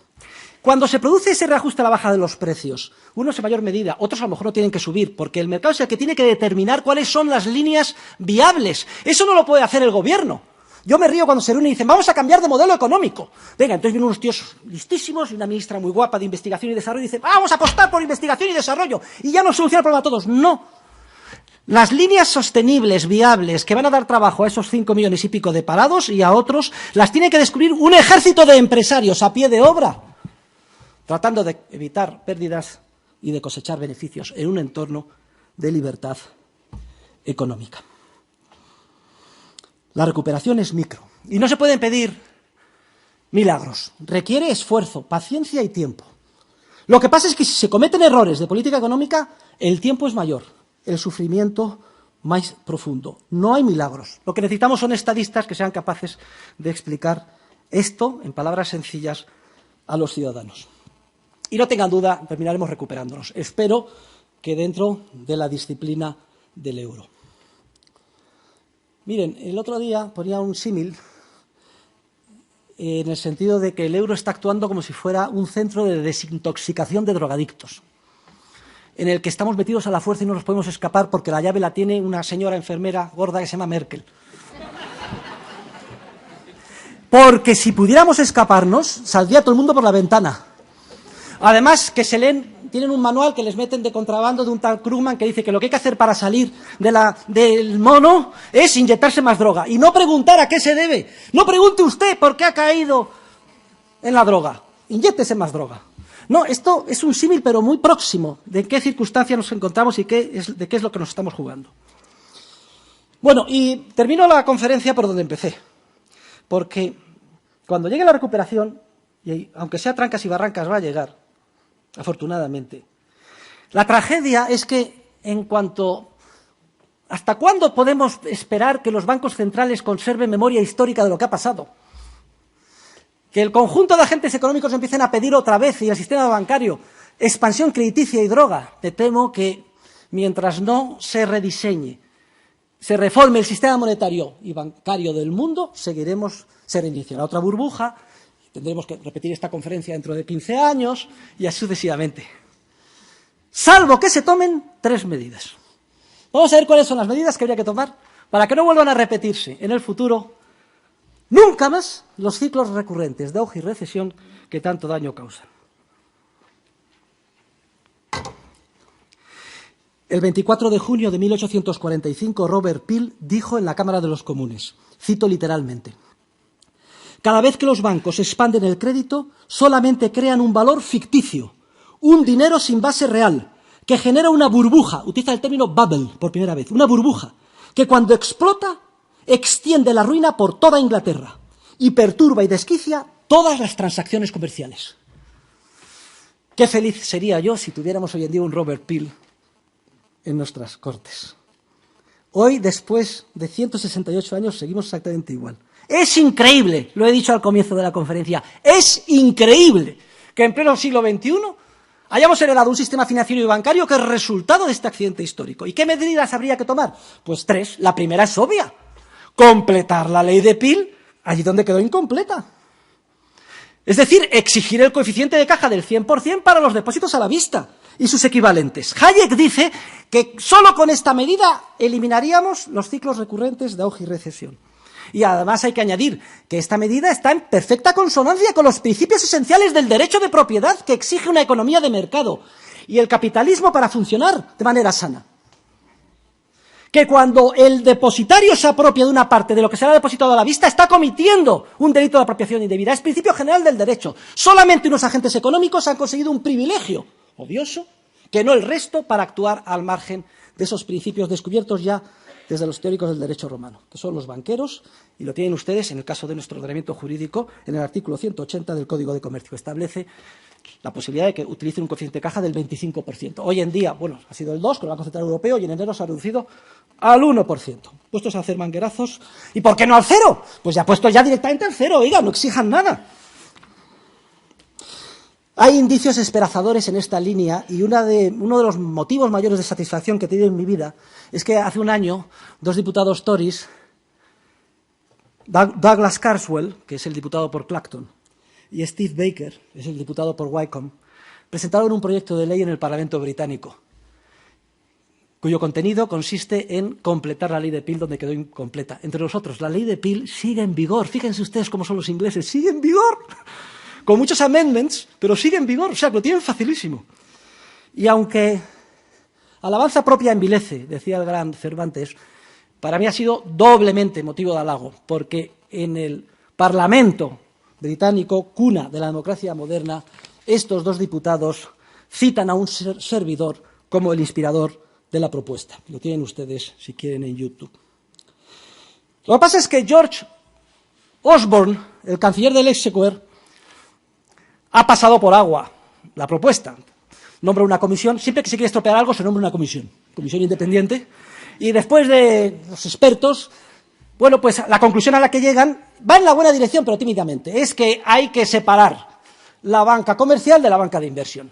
Cuando se produce ese reajuste a la baja de los precios, unos en mayor medida, otros a lo mejor no tienen que subir, porque el mercado es el que tiene que determinar cuáles son las líneas viables. Eso no lo puede hacer el gobierno. Yo me río cuando se reúnen y dicen, vamos a cambiar de modelo económico. Venga, entonces vienen unos tíos listísimos y una ministra muy guapa de investigación y desarrollo y dice, vamos a apostar por investigación y desarrollo y ya nos soluciona el problema a todos. No. Las líneas sostenibles, viables, que van a dar trabajo a esos 5 millones y pico de parados y a otros, las tiene que descubrir un ejército de empresarios a pie de obra, tratando de evitar pérdidas y de cosechar beneficios en un entorno de libertad económica. La recuperación es micro y no se pueden pedir milagros. Requiere esfuerzo, paciencia y tiempo. Lo que pasa es que si se cometen errores de política económica, el tiempo es mayor. El sufrimiento más profundo. No hay milagros. Lo que necesitamos son estadistas que sean capaces de explicar esto en palabras sencillas a los ciudadanos. Y no tengan duda, terminaremos recuperándonos. Espero que dentro de la disciplina del euro. Miren, el otro día ponía un símil en el sentido de que el euro está actuando como si fuera un centro de desintoxicación de drogadictos, en el que estamos metidos a la fuerza y no nos podemos escapar porque la llave la tiene una señora enfermera gorda que se llama Merkel. Porque si pudiéramos escaparnos, saldría todo el mundo por la ventana. Además, que tienen un manual que les meten de contrabando de un tal Krugman que dice que lo que hay que hacer para salir del mono es inyectarse más droga. Y no preguntar a qué se debe. No pregunte usted por qué ha caído en la droga. Inyéctese más droga. No, esto es un símil, pero muy próximo, de en qué circunstancias nos encontramos y de qué es lo que nos estamos jugando. Bueno, y termino la conferencia por donde empecé, porque cuando llegue la recuperación, y aunque sea trancas y barrancas va a llegar, afortunadamente, la tragedia es que ¿hasta cuándo podemos esperar que los bancos centrales conserven memoria histórica de lo que ha pasado? Que el conjunto de agentes económicos empiecen a pedir otra vez, y el sistema bancario, expansión crediticia y droga. Me temo que mientras no se rediseñe, se reforme el sistema monetario y bancario del mundo, se reiniciará otra burbuja, tendremos que repetir esta conferencia dentro de 15 años y así sucesivamente. Salvo que se tomen 3 medidas. Vamos a ver cuáles son las medidas que habría que tomar para que no vuelvan a repetirse en el futuro nunca más los ciclos recurrentes de auge y recesión que tanto daño causan. El 24 de junio de 1845, Robert Peel dijo en la Cámara de los Comunes, cito literalmente, «Cada vez que los bancos expanden el crédito, solamente crean un valor ficticio, un dinero sin base real, que genera una burbuja», utiliza el término bubble por primera vez, una burbuja, que cuando explota extiende la ruina por toda Inglaterra y perturba y desquicia todas las transacciones comerciales. Qué feliz sería yo si tuviéramos hoy en día un Robert Peel en nuestras cortes. Hoy, después de 168 años, seguimos exactamente igual. Es increíble, lo he dicho al comienzo de la conferencia, es increíble que en pleno siglo XXI hayamos heredado un sistema financiero y bancario que es resultado de este accidente histórico. ¿Y qué medidas habría que tomar? Pues tres. La primera es obvia: completar la ley de Peel allí donde quedó incompleta. Es decir, exigir el coeficiente de caja del 100% para los depósitos a la vista y sus equivalentes. Hayek dice que solo con esta medida eliminaríamos los ciclos recurrentes de auge y recesión. Y además hay que añadir que esta medida está en perfecta consonancia con los principios esenciales del derecho de propiedad que exige una economía de mercado y el capitalismo para funcionar de manera sana. Que cuando el depositario se apropia de una parte de lo que será depositado a la vista, está cometiendo un delito de apropiación indebida. Es principio general del derecho. Solamente unos agentes económicos han conseguido un privilegio odioso, que no el resto, para actuar al margen de esos principios descubiertos ya desde los teóricos del derecho romano, que son los banqueros, y lo tienen ustedes en el caso de nuestro ordenamiento jurídico, en el artículo 180 del Código de Comercio. Establece la posibilidad de que utilicen un coeficiente de caja del 25%. Hoy en día, bueno, ha sido el 2% con el Banco Central Europeo y en enero se ha reducido al 1%. Puestos a hacer manguerazos. ¿Y por qué no al 0%? Pues ya puestos ya directamente al 0%, oiga, no exijan nada. Hay indicios esperanzadores en esta línea y uno de los motivos mayores de satisfacción que he tenido en mi vida es que hace un año dos diputados Tories, Douglas Carswell, que es el diputado por Clacton, y Steve Baker, que es el diputado por Wycombe, presentaron un proyecto de ley en el Parlamento británico, cuyo contenido consiste en completar la ley de Peel donde quedó incompleta. Entre nosotros, la ley de Peel sigue en vigor. Fíjense ustedes cómo son los ingleses, sigue en vigor, con muchos amendments, pero sigue en vigor, o sea, que lo tienen facilísimo. Y aunque alabanza propia envilece, decía el gran Cervantes, para mí ha sido doblemente motivo de halago, porque en el Parlamento británico, cuna de la democracia moderna, estos dos diputados citan a un servidor como el inspirador de la propuesta. Lo tienen ustedes, si quieren, en YouTube. Lo que pasa es que George Osborne, el canciller del Exchequer, ha pasado por agua la propuesta. Nombra una comisión. Siempre que se quiere estropear algo, se nombra una comisión independiente. Y después de los expertos, bueno, pues la conclusión a la que llegan va en la buena dirección, pero tímidamente. Es que hay que separar la banca comercial de la banca de inversión.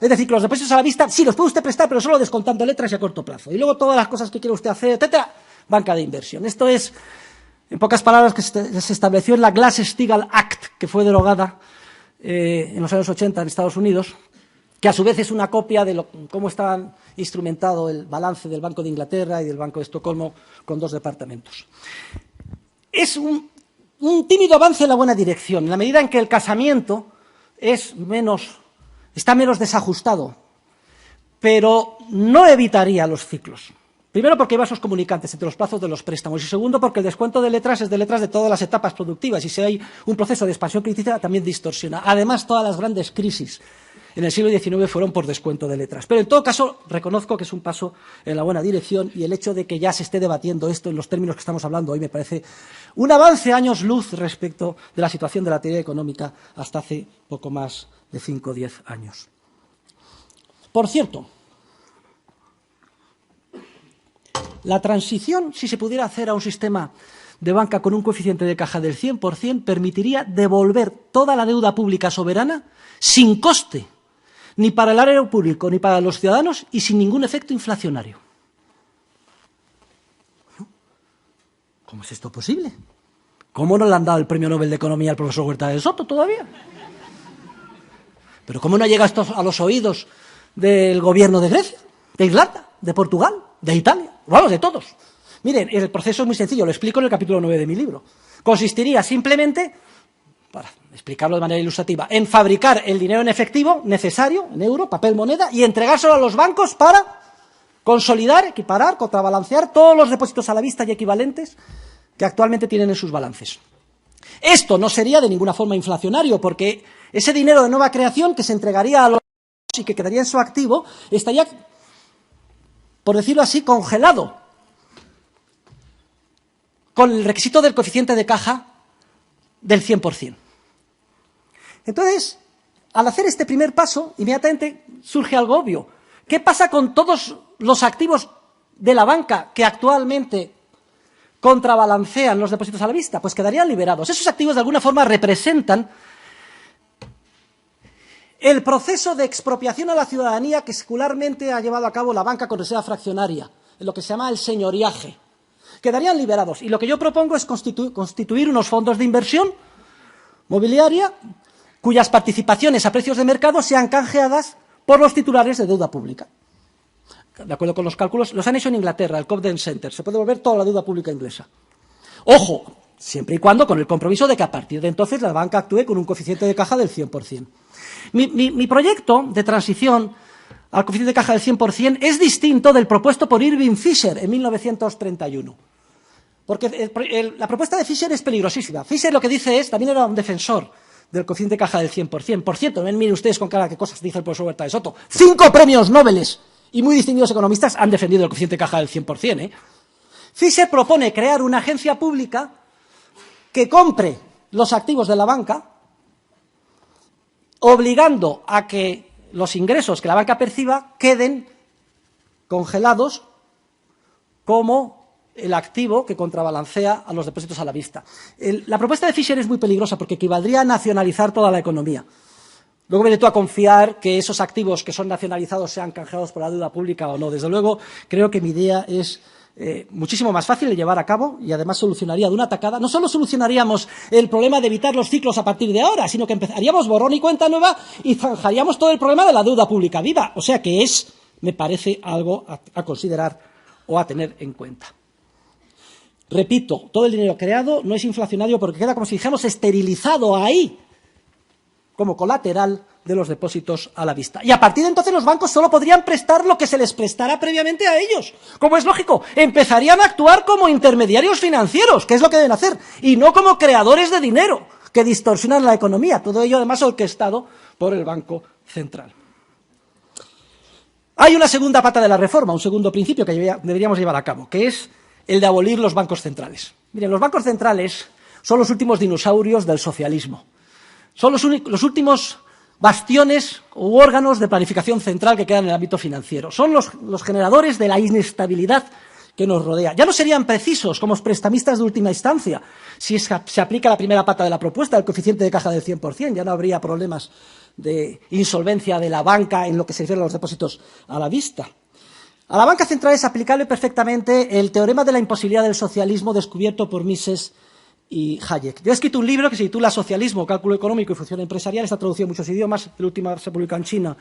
Es decir, que los depósitos a la vista, sí, los puede usted prestar, pero solo descontando letras y a corto plazo. Y luego todas las cosas que quiere usted hacer, etcétera, banca de inversión. Esto es, en pocas palabras, que se estableció en la Glass-Steagall Act, que fue derogada en los años 80 en Estados Unidos, que a su vez es una copia de cómo está instrumentado el balance del Banco de Inglaterra y del Banco de Estocolmo con dos departamentos. Es un tímido avance en la buena dirección, en la medida en que el casamiento está menos desajustado, pero no evitaría los ciclos. Primero, porque hay vasos comunicantes entre los plazos de los préstamos, y segundo, porque el descuento de letras es de letras de todas las etapas productivas, y si hay un proceso de expansión crítica también distorsiona. Además, todas las grandes crisis en el siglo XIX fueron por descuento de letras. Pero en todo caso, reconozco que es un paso en la buena dirección, y el hecho de que ya se esté debatiendo esto en los términos que estamos hablando hoy me parece un avance años luz respecto de la situación de la teoría económica hasta hace poco más de 5 o 10 años. Por cierto, la transición, si se pudiera hacer a un sistema de banca con un coeficiente de caja del 100%, permitiría devolver toda la deuda pública soberana sin coste, ni para el erario público ni para los ciudadanos, y sin ningún efecto inflacionario. ¿Cómo es esto posible? ¿Cómo no le han dado el premio Nobel de Economía al profesor Huerta de Soto todavía? ¿Pero cómo no llega esto a los oídos del gobierno de Grecia, de Irlanda, de Portugal, de Italia? Vamos, de todos. Miren, el proceso es muy sencillo, lo explico en el capítulo 9 de mi libro. Consistiría simplemente, para explicarlo de manera ilustrativa, en fabricar el dinero en efectivo necesario, en euro, papel, moneda, y entregárselo a los bancos para consolidar, equiparar, contrabalancear todos los depósitos a la vista y equivalentes que actualmente tienen en sus balances. Esto no sería de ninguna forma inflacionario, porque ese dinero de nueva creación que se entregaría a los bancos y que quedaría en su activo estaría, por decirlo así, congelado, con el requisito del coeficiente de caja del 100%. Entonces, al hacer este primer paso, inmediatamente surge algo obvio. ¿Qué pasa con todos los activos de la banca que actualmente contrabalancean los depósitos a la vista? Pues quedarían liberados. Esos activos de alguna forma representan el proceso de expropiación a la ciudadanía que secularmente ha llevado a cabo la banca con reserva fraccionaria, en lo que se llama el señoriaje. Quedarían liberados. Y lo que yo propongo es constituir unos fondos de inversión mobiliaria cuyas participaciones a precios de mercado sean canjeadas por los titulares de deuda pública. De acuerdo con los cálculos, los han hecho en Inglaterra, el Cobden Center. Se puede devolver toda la deuda pública inglesa. Ojo, siempre y cuando con el compromiso de que a partir de entonces la banca actúe con un coeficiente de caja del 100%. Mi proyecto de transición al coeficiente de caja del 100% es distinto del propuesto por Irving Fisher en 1931. Porque la propuesta de Fisher es peligrosísima. Fisher lo que dice es, también era un defensor del coeficiente de caja del 100%. Por cierto, miren ustedes con cara qué cosas dice el profesor Huerta de Soto. 5 premios Nobel y muy distinguidos economistas han defendido el coeficiente de caja del 100%. Fisher propone crear una agencia pública que compre los activos de la banca, obligando a que los ingresos que la banca perciba queden congelados como el activo que contrabalancea a los depósitos a la vista. La propuesta de Fisher es muy peligrosa porque equivaldría a nacionalizar toda la economía. Luego viene tú a confiar que esos activos que son nacionalizados sean canjeados por la deuda pública o no. Desde luego, creo que mi idea es muchísimo más fácil de llevar a cabo y además solucionaría de una tacada. No solo solucionaríamos el problema de evitar los ciclos a partir de ahora, sino que empezaríamos borrón y cuenta nueva y zanjaríamos todo el problema de la deuda pública viva. O sea que me parece algo a considerar o a tener en cuenta. Repito, todo el dinero creado no es inflacionario porque queda, como si dijéramos, esterilizado ahí, como colateral de los depósitos a la vista. Y a partir de entonces los bancos solo podrían prestar lo que se les prestara previamente a ellos. Como es lógico, empezarían a actuar como intermediarios financieros, que es lo que deben hacer, y no como creadores de dinero, que distorsionan la economía. Todo ello, además, orquestado por el Banco Central. Hay una segunda pata de la reforma, un segundo principio que deberíamos llevar a cabo, que es el de abolir los bancos centrales. Miren, los bancos centrales son los últimos dinosaurios del socialismo. Son los últimos bastiones u órganos de planificación central que quedan en el ámbito financiero. Son los generadores de la inestabilidad que nos rodea. Ya no serían precisos como prestamistas de última instancia si se aplica la primera pata de la propuesta, el coeficiente de caja del 100%. Ya no habría problemas de insolvencia de la banca en lo que se refiere a los depósitos a la vista. A la banca central es aplicable perfectamente el teorema de la imposibilidad del socialismo descubierto por Mises y Hayek. Yo he escrito un libro que se titula Socialismo, Cálculo Económico y Función Empresarial. Está traducido en muchos idiomas. El último se publicó en China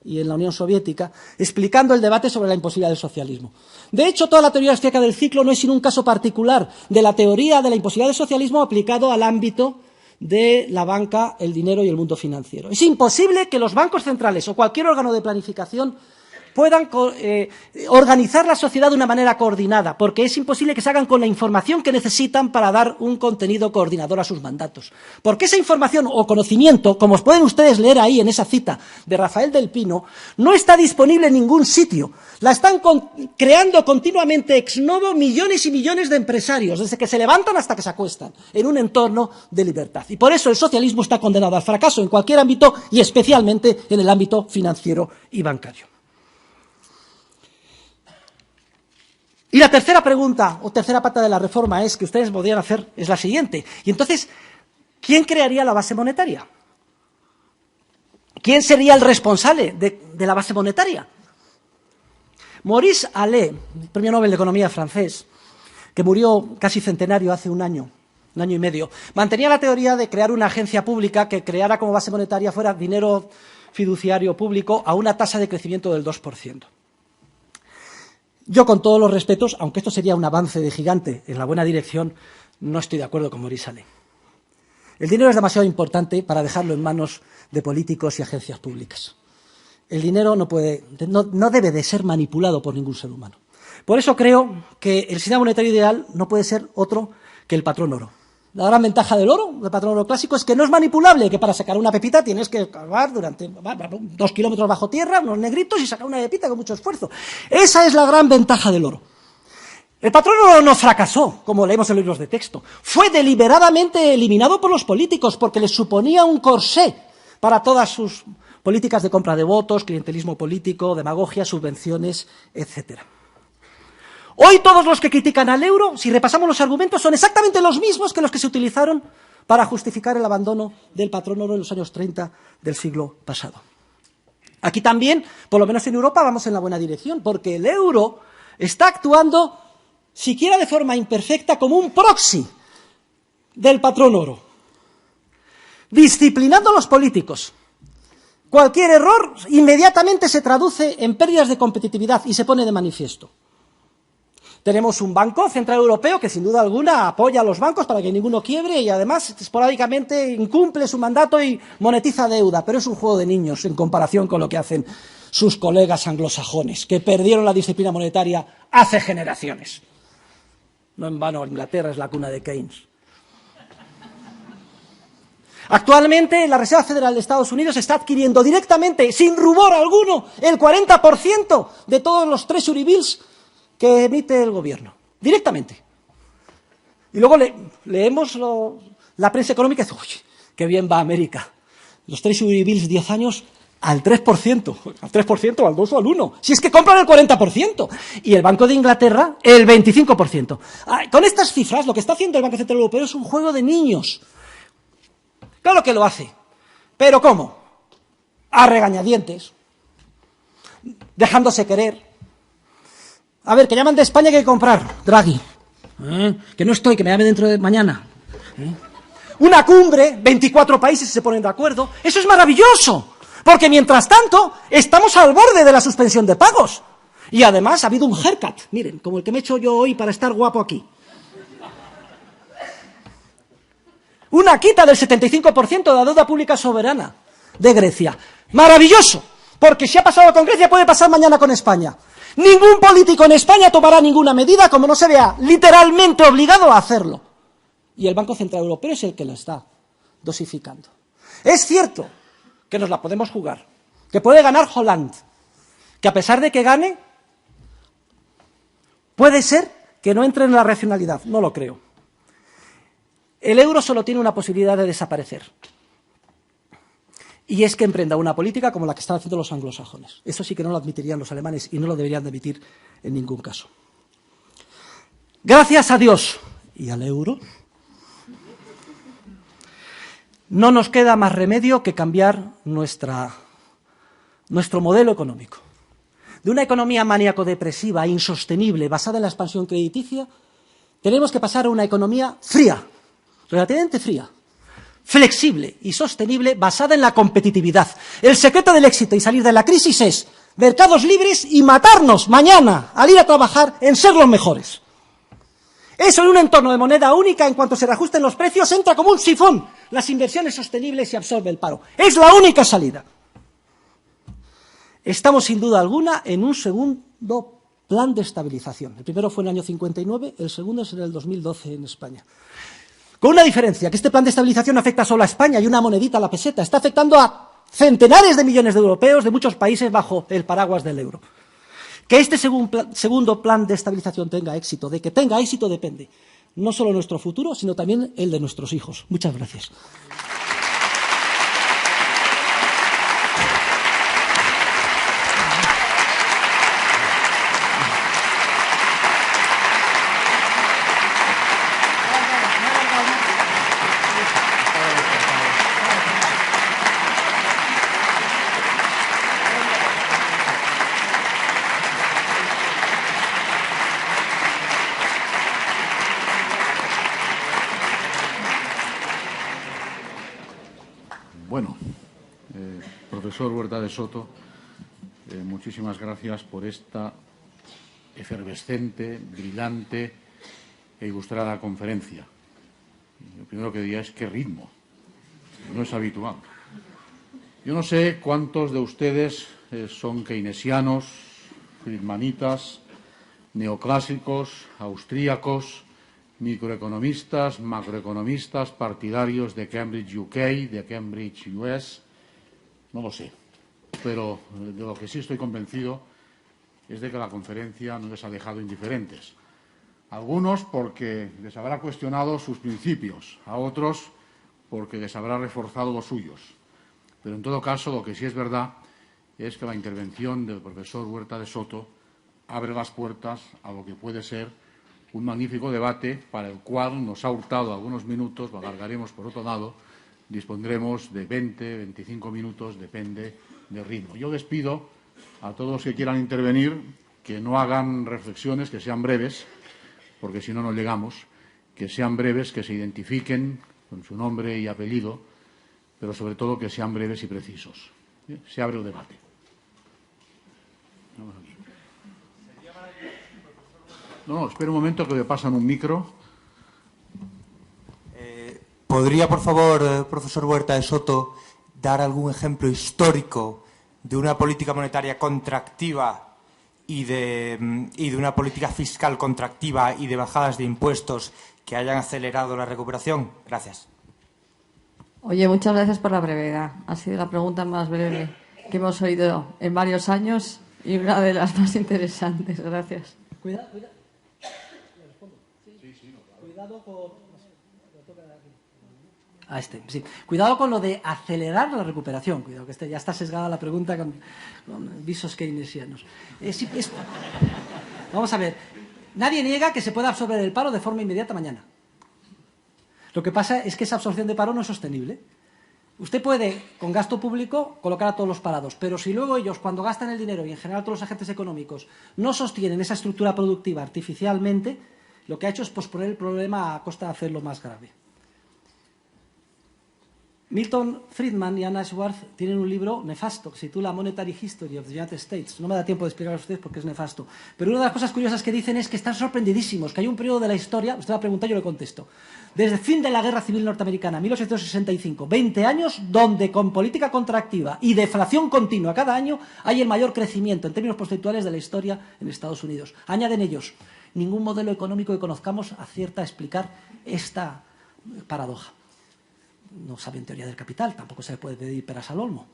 y en la Unión Soviética, explicando el debate sobre la imposibilidad del socialismo. De hecho, toda la teoría austríaca del ciclo no es sino un caso particular de la teoría de la imposibilidad del socialismo aplicado al ámbito de la banca, el dinero y el mundo financiero. Es imposible que los bancos centrales o cualquier órgano de planificación puedan organizar la sociedad de una manera coordinada, porque es imposible que se hagan con la información que necesitan para dar un contenido coordinador a sus mandatos. Porque esa información o conocimiento, como os pueden ustedes leer ahí en esa cita de Rafael del Pino, no está disponible en ningún sitio. La están creando continuamente ex novo millones y millones de empresarios, desde que se levantan hasta que se acuestan, en un entorno de libertad. Y por eso el socialismo está condenado al fracaso en cualquier ámbito y especialmente en el ámbito financiero y bancario. Y la tercera pregunta, o tercera pata de la reforma que ustedes podrían hacer es la siguiente. Y entonces, ¿quién crearía la base monetaria? ¿Quién sería el responsable de la base monetaria? Maurice Allais, premio Nobel de Economía francés, que murió casi centenario hace un año y medio, mantenía la teoría de crear una agencia pública que creara como base monetaria fuera dinero fiduciario público a una tasa de crecimiento del 2%. Yo, con todos los respetos, aunque esto sería un avance de gigante en la buena dirección, no estoy de acuerdo con Maurice Allais. El dinero es demasiado importante para dejarlo en manos de políticos y agencias públicas. El dinero no debe de ser manipulado por ningún ser humano. Por eso creo que el sistema monetario ideal no puede ser otro que el patrón oro. La gran ventaja del oro, del patrón oro clásico, es que no es manipulable, que para sacar una pepita tienes que cavar durante 2 kilómetros bajo tierra, unos negritos, y sacar una pepita con mucho esfuerzo. Esa es la gran ventaja del oro. El patrón oro no fracasó, como leemos en los libros de texto. Fue deliberadamente eliminado por los políticos porque les suponía un corsé para todas sus políticas de compra de votos, clientelismo político, demagogia, subvenciones, etcétera. Hoy todos los que critican al euro, si repasamos los argumentos, son exactamente los mismos que los que se utilizaron para justificar el abandono del patrón oro en los años 30 del siglo pasado. Aquí también, por lo menos en Europa, vamos en la buena dirección, porque el euro está actuando, siquiera de forma imperfecta, como un proxy del patrón oro, disciplinando a los políticos. Cualquier error inmediatamente se traduce en pérdidas de competitividad y se pone de manifiesto. Tenemos un Banco Central Europeo que sin duda alguna apoya a los bancos para que ninguno quiebre y además esporádicamente incumple su mandato y monetiza deuda, pero es un juego de niños en comparación con lo que hacen sus colegas anglosajones, que perdieron la disciplina monetaria hace generaciones. No en vano Inglaterra es la cuna de Keynes. Actualmente la Reserva Federal de Estados Unidos está adquiriendo directamente, sin rubor alguno, el 40% de todos los Treasury Bills que emite el gobierno, directamente. Y luego leemos la prensa económica y dice, uy, qué bien va América. Los Treasury Bills 10 años al 3%, al 3%, al 2 o al 1. Si es que compran el 40%. Y el Banco de Inglaterra, el 25%. Con estas cifras, lo que está haciendo el Banco Central Europeo es un juego de niños. Claro que lo hace. ¿Pero cómo? A regañadientes, dejándose querer. A ver, que llaman de España que hay que comprar, Draghi. Que no estoy, que me llame dentro de mañana. Una cumbre, 24 países se ponen de acuerdo. Eso es maravilloso, porque mientras tanto estamos al borde de la suspensión de pagos. Y además ha habido un haircut, miren, como el que me he hecho yo hoy para estar guapo aquí. Una quita del 75% de la deuda pública soberana de Grecia. Maravilloso, porque si ha pasado con Grecia puede pasar mañana con España. Ningún político en España tomará ninguna medida como no se vea literalmente obligado a hacerlo. Y el Banco Central Europeo es el que la está dosificando. Es cierto que nos la podemos jugar, que puede ganar Hollande, que a pesar de que gane, puede ser que no entre en la racionalidad. No lo creo. El euro solo tiene una posibilidad de desaparecer. Y es que emprenda una política como la que están haciendo los anglosajones. Eso sí que no lo admitirían los alemanes y no lo deberían admitir en ningún caso. Gracias a Dios y al euro, no nos queda más remedio que cambiar nuestro modelo económico. De una economía maníaco-depresiva, insostenible, basada en la expansión crediticia, tenemos que pasar a una economía fría, relativamente fría, flexible y sostenible, basada en la competitividad. El secreto del éxito y salir de la crisis es mercados libres y matarnos mañana al ir a trabajar en ser los mejores. Eso en un entorno de moneda única, en cuanto se reajusten los precios, entra como un sifón las inversiones sostenibles y absorbe el paro. Es la única salida. Estamos sin duda alguna en un segundo plan de estabilización. El primero fue en el año 59, el segundo es en el 2012 en España. Con una diferencia, que este plan de estabilización no afecta solo a España y una monedita, la peseta, está afectando a centenares de millones de europeos de muchos países bajo el paraguas del euro. Que este segundo plan de estabilización tenga éxito, de que tenga éxito depende no solo de nuestro futuro, sino también el de nuestros hijos. Muchas gracias. Bueno, profesor Huerta de Soto, muchísimas gracias por esta efervescente, brillante e ilustrada conferencia. Lo primero que diría es qué ritmo, no es habitual. Yo no sé cuántos de ustedes son keynesianos, friedmanitas, neoclásicos, austríacos, microeconomistas, macroeconomistas, partidarios de Cambridge UK, de Cambridge US, no lo sé. Pero de lo que sí estoy convencido es de que la conferencia no les ha dejado indiferentes. Algunos porque les habrá cuestionado sus principios, a otros porque les habrá reforzado los suyos. Pero en todo caso, lo que sí es verdad es que la intervención del profesor Huerta de Soto abre las puertas a lo que puede ser un magnífico debate para el cual nos ha hurtado algunos minutos, lo alargaremos por otro lado, dispondremos de 20, 25 minutos, depende del ritmo. Yo les pido a todos los que quieran intervenir que no hagan reflexiones, que sean breves, porque si no, no llegamos, que sean breves, que se identifiquen con su nombre y apellido, pero sobre todo que sean breves y precisos. Se abre el debate. No, espera un momento que le pasan un micro. ¿Podría, por favor, profesor Huerta de Soto, dar algún ejemplo histórico de una política monetaria contractiva y de una política fiscal contractiva y de bajadas de impuestos que hayan acelerado la recuperación? Gracias. Oye, muchas gracias por la brevedad. Ha sido la pregunta más breve que hemos oído en varios años y una de las más interesantes. Gracias. Cuidado con... Cuidado con lo de acelerar la recuperación. Cuidado, que ya está sesgada la pregunta con visos keynesianos. Vamos a ver. Nadie niega que se pueda absorber el paro de forma inmediata mañana. Lo que pasa es que esa absorción de paro no es sostenible. Usted puede, con gasto público, colocar a todos los parados, pero si luego ellos, cuando gastan el dinero y en general todos los agentes económicos, no sostienen esa estructura productiva artificialmente, lo que ha hecho es posponer el problema a costa de hacerlo más grave. Milton Friedman y Anna Schwartz tienen un libro nefasto que se titula Monetary History of the United States. No me da tiempo de explicarlo a ustedes porque es nefasto. Pero una de las cosas curiosas que dicen es que están sorprendidísimos, que hay un periodo de la historia, usted la pregunta, yo le contesto, desde el fin de la Guerra Civil Norteamericana, 1865, 20 años, donde con política contractiva y deflación continua cada año hay el mayor crecimiento en términos porcentuales de la historia en Estados Unidos. Añaden ellos, ningún modelo económico que conozcamos acierta a explicar esta paradoja. No saben teoría del capital, tampoco se le puede pedir peras al olmo.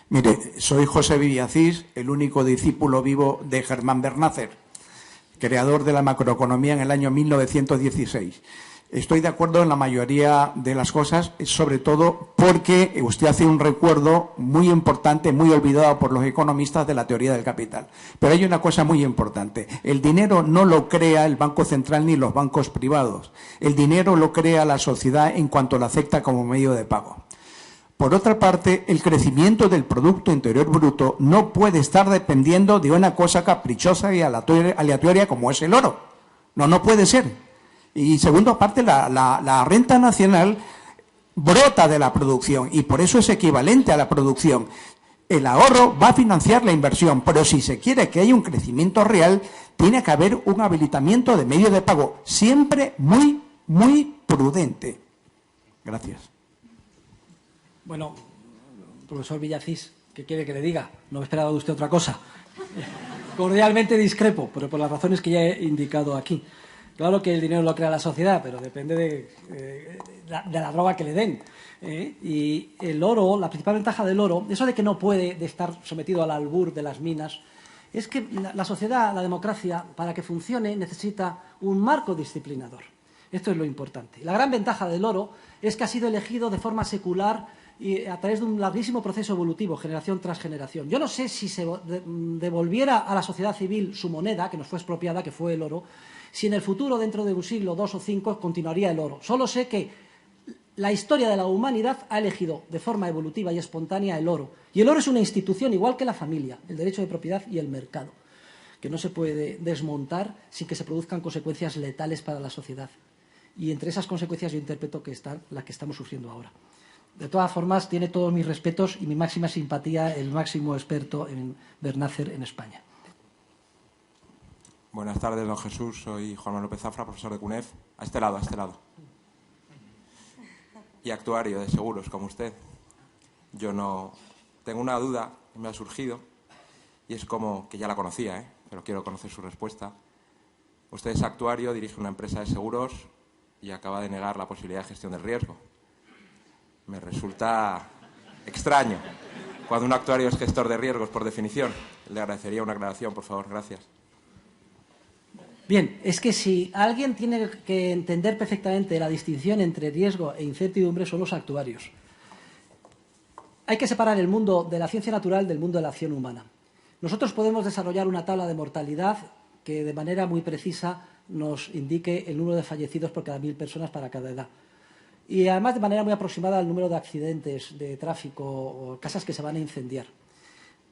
Mire, soy José Villacís, el único discípulo vivo de Germán Bernácer, creador de la macroeconomía en el año 1916. Estoy de acuerdo en la mayoría de las cosas, sobre todo porque usted hace un recuerdo muy importante, muy olvidado por los economistas de la teoría del capital. Pero hay una cosa muy importante. El dinero no lo crea el Banco Central ni los bancos privados. El dinero lo crea la sociedad en cuanto lo acepta como medio de pago. Por otra parte, el crecimiento del Producto Interior Bruto no puede estar dependiendo de una cosa caprichosa y aleatoria como es el oro. No puede ser. Y segundo, aparte, la renta nacional brota de la producción y por eso es equivalente a la producción. El ahorro va a financiar la inversión, pero si se quiere que haya un crecimiento real, tiene que haber un habilitamiento de medios de pago, siempre muy, muy prudente. Gracias. Bueno, profesor Villacís, ¿qué quiere que le diga? No me esperaba de usted otra cosa. Cordialmente discrepo, pero por las razones que ya he indicado aquí. Claro que el dinero lo crea la sociedad, pero depende de la droga que le den. Y el oro, la principal ventaja del oro, eso de que no puede estar sometido al albur de las minas, es que la sociedad, la democracia, para que funcione, necesita un marco disciplinador. Esto es lo importante. La gran ventaja del oro es que ha sido elegido de forma secular y a través de un larguísimo proceso evolutivo, generación tras generación. Yo no sé si se devolviera a la sociedad civil su moneda, que nos fue expropiada, que fue el oro, si en el futuro, dentro de un siglo, 2 o 5, continuaría el oro. Solo sé que la historia de la humanidad ha elegido de forma evolutiva y espontánea el oro. Y el oro es una institución igual que la familia, el derecho de propiedad y el mercado, que no se puede desmontar sin que se produzcan consecuencias letales para la sociedad. Y entre esas consecuencias yo interpreto que está la que estamos sufriendo ahora. De todas formas, tiene todos mis respetos y mi máxima simpatía el máximo experto en Bernácer en España. Buenas tardes, don Jesús. Soy Juan Manuel López Zafra, profesor de CUNEF. A este lado. Y actuario de seguros, como usted. Yo no... Tengo una duda que me ha surgido y es como que ya la conocía, pero quiero conocer su respuesta. Usted es actuario, dirige una empresa de seguros y acaba de negar la posibilidad de gestión del riesgo. Me resulta extraño cuando un actuario es gestor de riesgos, por definición. Le agradecería una aclaración, por favor. Gracias. Bien, es que si alguien tiene que entender perfectamente la distinción entre riesgo e incertidumbre son los actuarios. hay que separar el mundo de la ciencia natural del mundo de la acción humana. Nosotros podemos desarrollar una tabla de mortalidad que de manera muy precisa nos indique el número de fallecidos por cada 1000 personas para cada edad. Y además de manera muy aproximada al número de accidentes de tráfico o casas que se van a incendiar.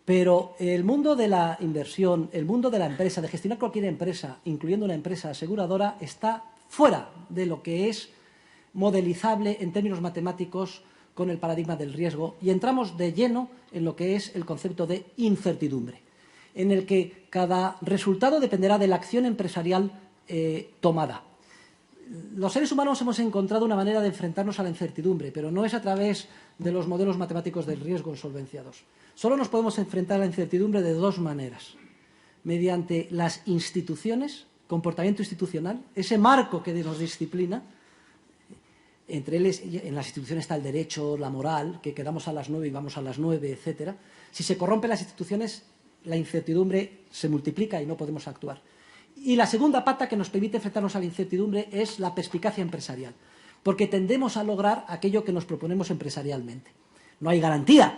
Pero el mundo de la inversión, el mundo de la empresa, de gestionar cualquier empresa, incluyendo una empresa aseguradora, está fuera de lo que es modelizable en términos matemáticos con el paradigma del riesgo, y entramos de lleno en lo que es el concepto de incertidumbre, en el que cada resultado dependerá de la acción empresarial tomada. Los seres humanos hemos encontrado una manera de enfrentarnos a la incertidumbre, pero no es a través de los modelos matemáticos del riesgo en Solvencia II. Solo nos podemos enfrentar a la incertidumbre de dos maneras: mediante las instituciones, comportamiento institucional, ese marco que nos disciplina. Entre ellos, en las instituciones está el derecho, la moral, que quedamos a las 9 y vamos a las 9, etcétera. Si se corrompen las instituciones, la incertidumbre se multiplica y no podemos actuar. Y la segunda pata que nos permite enfrentarnos a la incertidumbre es la perspicacia empresarial, porque tendemos a lograr aquello que nos proponemos empresarialmente. No hay garantía,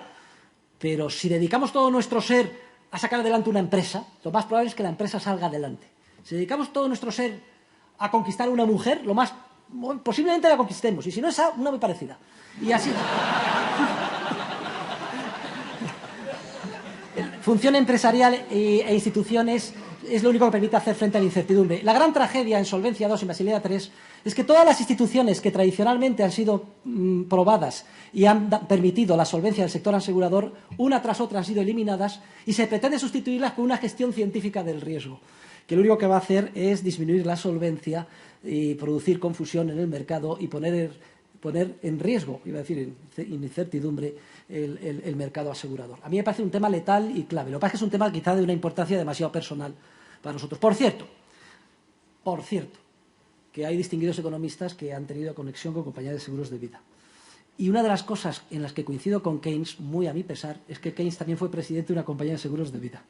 pero si dedicamos todo nuestro ser a sacar adelante una empresa, lo más probable es que la empresa salga adelante. Si dedicamos todo nuestro ser a conquistar a una mujer, lo más posiblemente la conquistemos, y si no, esa, una muy parecida. Y así. Función empresarial e instituciones es lo único que permite hacer frente a la incertidumbre. La gran tragedia en Solvencia II y Basilea III es que todas las instituciones que tradicionalmente han sido probadas y han permitido la solvencia del sector asegurador, una tras otra han sido eliminadas y se pretende sustituirlas con una gestión científica del riesgo, que lo único que va a hacer es disminuir la solvencia y producir confusión en el mercado y poner en riesgo, iba a decir en incertidumbre, el mercado asegurador. A mí me parece un tema letal y clave. Lo que pasa es que es un tema quizá de una importancia demasiado personal para nosotros. Por cierto, que hay distinguidos economistas que han tenido conexión con compañías de seguros de vida. Y una de las cosas en las que coincido con Keynes, muy a mi pesar, es que Keynes también fue presidente de una compañía de seguros de vida,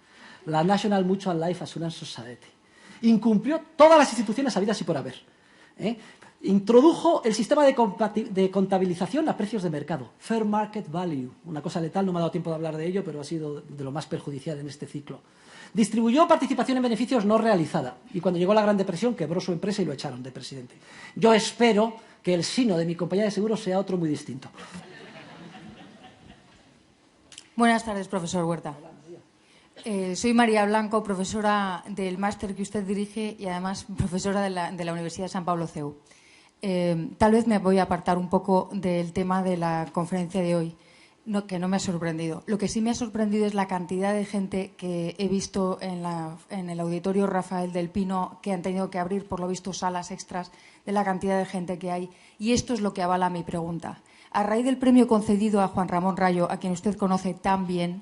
la National Mutual Life Assurance Society. Incumplió todas las instituciones habidas y por haber. Introdujo el sistema de contabilización a precios de mercado, Fair Market Value, una cosa letal, no me ha dado tiempo de hablar de ello, pero ha sido de lo más perjudicial en este ciclo. Distribuyó participación en beneficios no realizada, y cuando llegó la Gran Depresión quebró su empresa y lo echaron de presidente. Yo espero que el sino de mi compañía de seguros sea otro muy distinto. Buenas tardes, profesor Huerta. Soy María Blanco, profesora del máster que usted dirige y además profesora de la Universidad de San Pablo CEU. Tal vez me voy a apartar un poco del tema de la conferencia de hoy, que no me ha sorprendido. Lo que sí me ha sorprendido es la cantidad de gente que he visto en el auditorio Rafael del Pino, que han tenido que abrir, por lo visto, salas extras, de la cantidad de gente que hay. Y esto es lo que avala mi pregunta. A raíz del premio concedido a Juan Ramón Rayo, a quien usted conoce tan bien,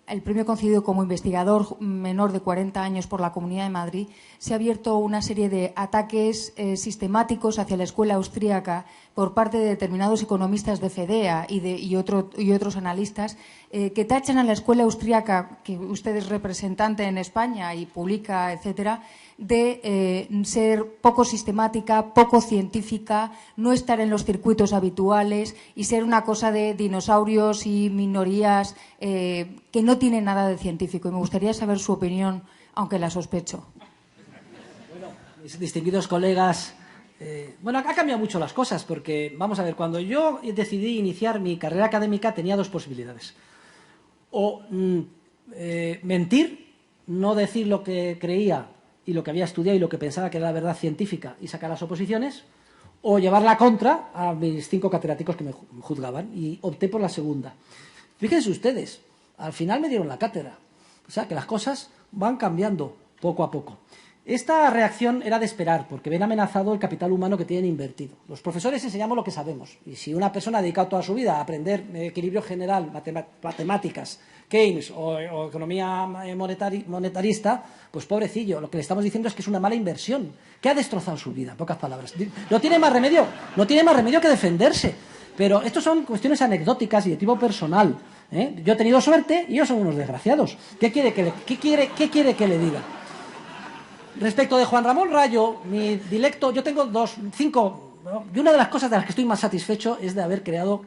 el premio concedido como investigador menor de 40 años por la Comunidad de Madrid, se ha abierto una serie de ataques sistemáticos hacia la escuela austríaca por parte de determinados economistas de FEDEA y otros analistas que tachan a la escuela austríaca, que usted es representante en España y publica, etcétera, de ser poco sistemática, poco científica, no estar en los circuitos habituales y ser una cosa de dinosaurios y minorías que no tienen nada de científico. Y me gustaría saber su opinión, aunque la sospecho. Bueno, mis distinguidos colegas, ha cambiado mucho las cosas porque, vamos a ver, cuando yo decidí iniciar mi carrera académica tenía dos posibilidades. O mentir, no decir lo que creía y lo que había estudiado y lo que pensaba que era la verdad científica y sacar las oposiciones, o llevar la contra a mis 5 catedráticos que me juzgaban, y opté por la segunda. Fíjense ustedes, al final me dieron la cátedra. O sea, que las cosas van cambiando poco a poco. Esta reacción era de esperar, porque ven amenazado el capital humano que tienen invertido. Los profesores enseñamos lo que sabemos, y si una persona ha dedicado toda su vida a aprender equilibrio general, matemáticas, Keynes o economía monetarista, pues pobrecillo, lo que le estamos diciendo es que es una mala inversión, que ha destrozado su vida, en pocas palabras. No tiene más remedio que defenderse. Pero estos son cuestiones anecdóticas y de tipo personal. Yo he tenido suerte y ellos son unos desgraciados. ¿Qué quiere que le diga? Respecto de Juan Ramón Rayo, mi dilecto, yo tengo 5, y una de las cosas de las que estoy más satisfecho es de haber creado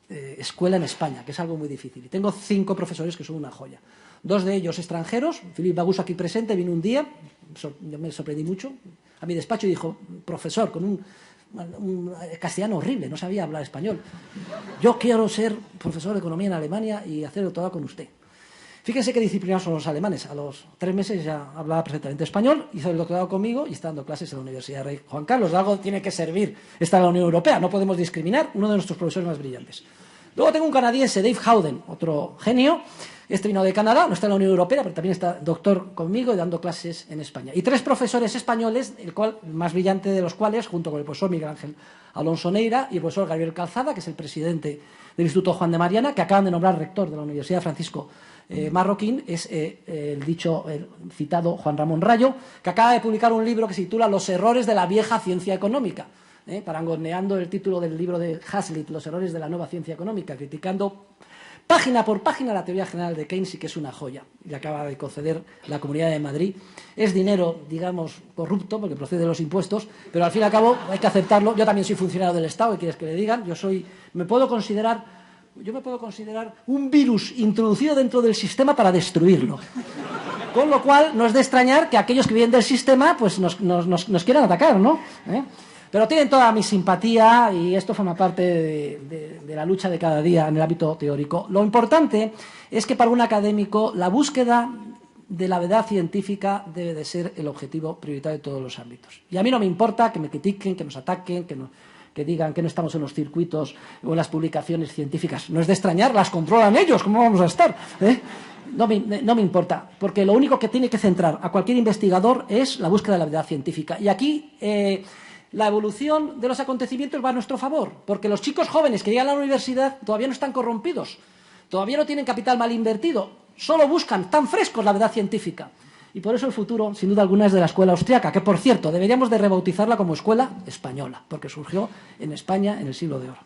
escuela en España, que es algo muy difícil. Y tengo 5 profesores que son una joya. 2 de ellos extranjeros. Philippe Baguso, aquí presente, vino un día, yo me sorprendí mucho, a mi despacho y dijo, profesor, con un castellano horrible, no sabía hablar español. Yo quiero ser profesor de economía en Alemania y hacer doctorado con usted. Fíjense qué disciplinados son los alemanes. A los 3 meses ya hablaba perfectamente español, hizo el doctorado conmigo y está dando clases en la Universidad Rey Juan Carlos. De algo tiene que servir estar en la Unión Europea, no podemos discriminar, uno de nuestros profesores más brillantes. Luego tengo un canadiense, Dave Howden, otro genio. Este vino de Canadá, no está en la Unión Europea, pero también está doctor conmigo y dando clases en España. Y 3 profesores españoles, el más brillante de los cuales, junto con el profesor Miguel Ángel Alonso Neira y el profesor Gabriel Calzada, que es el presidente del Instituto Juan de Mariana, que acaban de nombrar rector de la Universidad Francisco Marroquín, es el citado Juan Ramón Rayo, que acaba de publicar un libro que se titula Los errores de la vieja ciencia económica, parangoneando el título del libro de Hazlitt, Los errores de la nueva ciencia económica, criticando página por página la teoría general de Keynes, y que es una joya. Y acaba de conceder la Comunidad de Madrid. Es dinero, digamos, corrupto, porque procede de los impuestos, pero al fin y al cabo hay que aceptarlo. Yo también soy funcionario del Estado, ¿qué quieres que le digan? Yo me puedo considerar un virus introducido dentro del sistema para destruirlo. Con lo cual, no es de extrañar que aquellos que viven del sistema pues nos quieran atacar, ¿no? Pero tienen toda mi simpatía y esto forma parte de la lucha de cada día en el ámbito teórico. Lo importante es que para un académico la búsqueda de la verdad científica debe de ser el objetivo prioritario de todos los ámbitos. Y a mí no me importa que me critiquen, que nos ataquen, que digan que no estamos en los circuitos o en las publicaciones científicas. No es de extrañar, las controlan ellos, ¿cómo vamos a estar? No me importa, porque lo único que tiene que centrar a cualquier investigador es la búsqueda de la verdad científica. Y aquí la evolución de los acontecimientos va a nuestro favor, porque los chicos jóvenes que llegan a la universidad todavía no están corrompidos, todavía no tienen capital mal invertido, solo buscan tan frescos la verdad científica. Y por eso el futuro, sin duda alguna, es de la escuela austriaca, que, por cierto, deberíamos de rebautizarla como escuela española, porque surgió en España en el siglo de oro.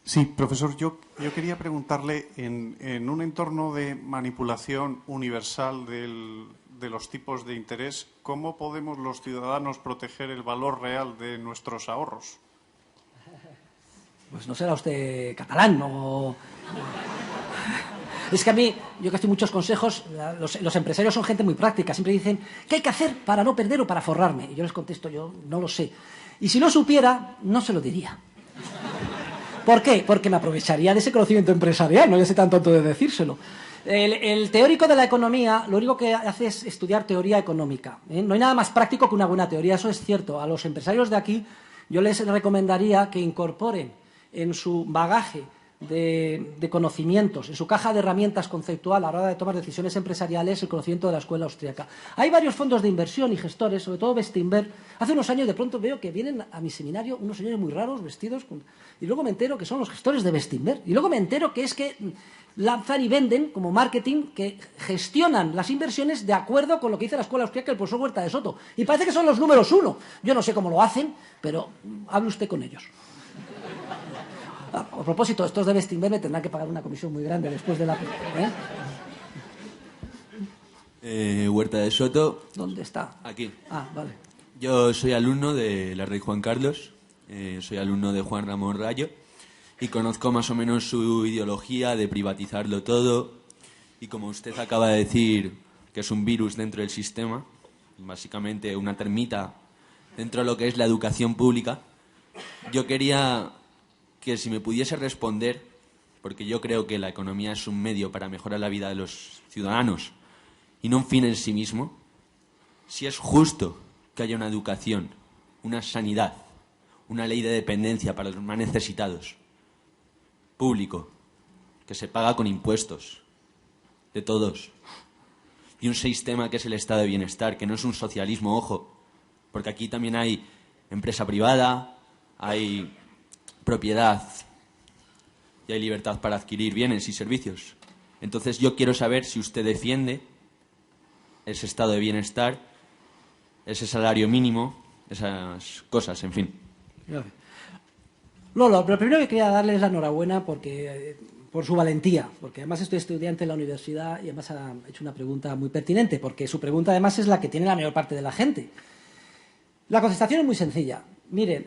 Sí, profesor, yo quería preguntarle, en un entorno de manipulación universal de los tipos de interés, ¿cómo podemos los ciudadanos proteger el valor real de nuestros ahorros? Pues no será usted catalán, ¿no? Es que a mí, yo que estoy muchos consejos, los empresarios son gente muy práctica, siempre dicen, ¿qué hay que hacer para no perder o para forrarme? Y yo les contesto, yo no lo sé. Y si lo supiera, no se lo diría. ¿Por qué? Porque me aprovecharía de ese conocimiento empresarial, no yo sé tan tonto de decírselo. El teórico de la economía lo único que hace es estudiar teoría económica. No hay nada más práctico que una buena teoría, eso es cierto. A los empresarios de aquí yo les recomendaría que incorporen en su bagaje de conocimientos, en su caja de herramientas conceptual a la hora de tomar decisiones empresariales, el conocimiento de la escuela austríaca. Hay varios fondos de inversión y gestores, sobre todo Bestinver. Hace unos años de pronto veo que vienen a mi seminario unos señores muy raros, vestidos, y luego me entero que son los gestores de Bestinver. Y luego me entero que es que lanzan y venden como marketing, que gestionan las inversiones de acuerdo con lo que dice la escuela austríaca el profesor Huerta de Soto. Y parece que son los números 1. Yo no sé cómo lo hacen, pero hable usted con ellos. A propósito, estos de Bestinver me tendrán que pagar una comisión muy grande después de la... Huerta de Soto. ¿Dónde está? Aquí. Ah, vale. Yo soy alumno de la Rey Juan Carlos, soy alumno de Juan Ramón Rayo y conozco más o menos su ideología de privatizarlo todo y, como usted acaba de decir, que es un virus dentro del sistema, básicamente una termita dentro de lo que es la educación pública. Yo quería que si me pudiese responder, porque yo creo que la economía es un medio para mejorar la vida de los ciudadanos y no un fin en sí mismo, si es justo que haya una educación, una sanidad, una ley de dependencia para los más necesitados, público, que se paga con impuestos de todos, y un sistema que es el estado de bienestar, que no es un socialismo, ojo, porque aquí también hay empresa privada, hay propiedad y hay libertad para adquirir bienes y servicios. Entonces yo quiero saber si usted defiende ese estado de bienestar, ese salario mínimo, esas cosas, en fin. No, lo primero que quería darle es la enhorabuena porque por su valentía, porque además estoy estudiante en la universidad y además ha hecho una pregunta muy pertinente, porque su pregunta además es la que tiene la mayor parte de la gente. La contestación es muy sencilla. Miren,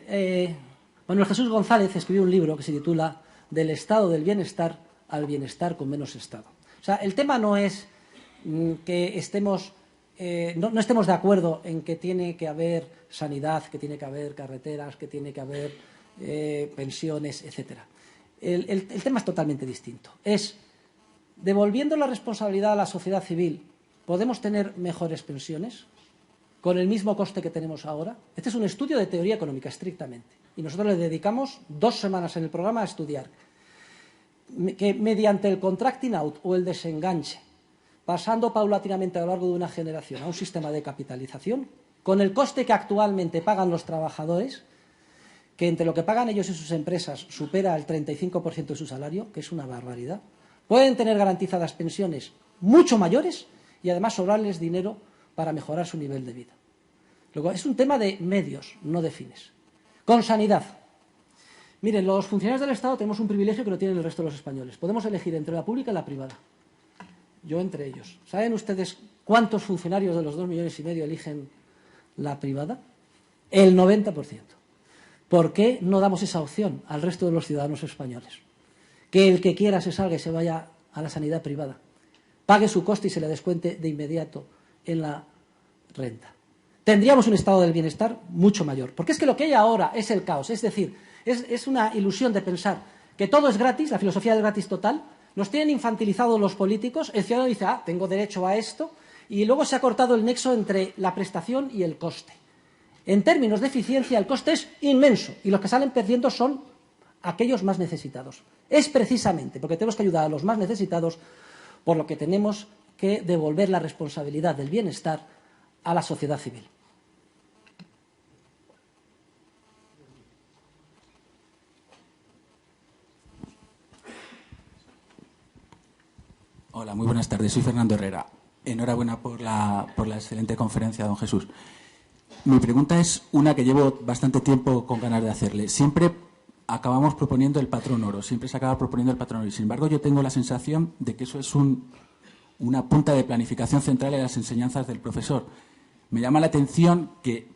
Manuel Jesús González escribió un libro que se titula Del estado del bienestar al bienestar con menos estado. O sea, el tema no es que estemos, no estemos de acuerdo en que tiene que haber sanidad, que tiene que haber carreteras, que tiene que haber pensiones, etcétera. El tema es totalmente distinto. Es, devolviendo la responsabilidad a la sociedad civil, ¿podemos tener mejores pensiones con el mismo coste que tenemos ahora? Este es un estudio de teoría económica, estrictamente. Y nosotros le dedicamos 2 semanas en el programa a estudiar que mediante el contracting out o el desenganche, pasando paulatinamente a lo largo de una generación a un sistema de capitalización, con el coste que actualmente pagan los trabajadores, que entre lo que pagan ellos y sus empresas supera el 35% de su salario, que es una barbaridad, pueden tener garantizadas pensiones mucho mayores y además sobrarles dinero para mejorar su nivel de vida. Luego, es un tema de medios, no de fines. Con sanidad. Miren, los funcionarios del Estado tenemos un privilegio que no tienen el resto de los españoles. Podemos elegir entre la pública y la privada. Yo entre ellos. ¿Saben ustedes cuántos funcionarios de los 2,5 millones eligen la privada? El 90%. ¿Por qué no damos esa opción al resto de los ciudadanos españoles? Que el que quiera se salga y se vaya a la sanidad privada, pague su coste y se le descuente de inmediato en la renta. Tendríamos un estado del bienestar mucho mayor. Porque es que lo que hay ahora es el caos. Es decir, es una ilusión de pensar que todo es gratis, la filosofía del gratis total. Nos tienen infantilizados los políticos. El ciudadano dice, tengo derecho a esto. Y luego se ha cortado el nexo entre la prestación y el coste. En términos de eficiencia, el coste es inmenso. Y los que salen perdiendo son aquellos más necesitados. Es precisamente porque tenemos que ayudar a los más necesitados por lo que tenemos que devolver la responsabilidad del bienestar a la sociedad civil. Hola, muy buenas tardes. Soy Fernando Herrera. Enhorabuena por la excelente conferencia, don Jesús. Mi pregunta es una que llevo bastante tiempo con ganas de hacerle. Siempre acabamos proponiendo el patrón oro, siempre se acaba proponiendo el patrón oro. Y sin embargo, yo tengo la sensación de que eso es una punta de planificación central en las enseñanzas del profesor. Me llama la atención que,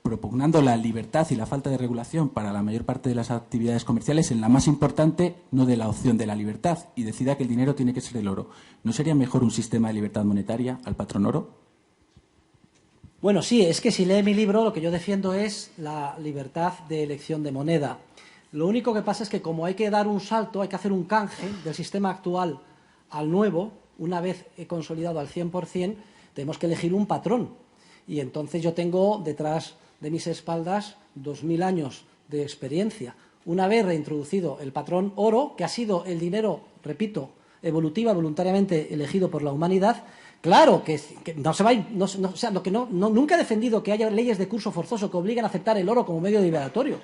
propugnando la libertad y la falta de regulación para la mayor parte de las actividades comerciales, en la más importante no dé la opción de la libertad y decida que el dinero tiene que ser el oro. ¿No sería mejor un sistema de libertad monetaria al patrón oro? Bueno, sí, es que si lee mi libro, lo que yo defiendo es la libertad de elección de moneda. Lo único que pasa es que como hay que dar un salto, hay que hacer un canje del sistema actual al nuevo, una vez consolidado al 100%, tenemos que elegir un patrón. Y entonces yo tengo detrás de mis espaldas 2000 años de experiencia. Una vez reintroducido el patrón oro, que ha sido el dinero, repito, evolutiva, voluntariamente elegido por la humanidad, claro que no se va, o sea, lo que nunca he defendido que haya leyes de curso forzoso que obliguen a aceptar el oro como medio liberatorio,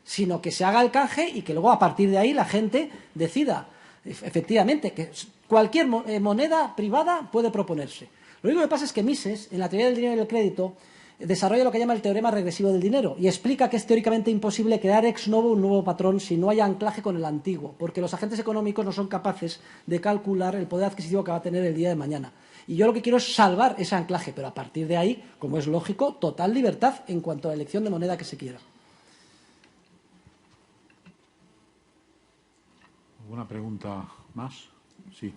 sino que se haga el canje y que luego a partir de ahí la gente decida, efectivamente, que cualquier moneda privada puede proponerse. Lo único que pasa es que Mises, en la teoría del dinero y del crédito, desarrolla lo que llama el teorema regresivo del dinero y explica que es teóricamente imposible crear ex novo un nuevo patrón si no hay anclaje con el antiguo, porque los agentes económicos no son capaces de calcular el poder adquisitivo que va a tener el día de mañana. Y yo lo que quiero es salvar ese anclaje, pero a partir de ahí, como es lógico, total libertad en cuanto a la elección de moneda que se quiera. ¿Alguna pregunta más? Sí.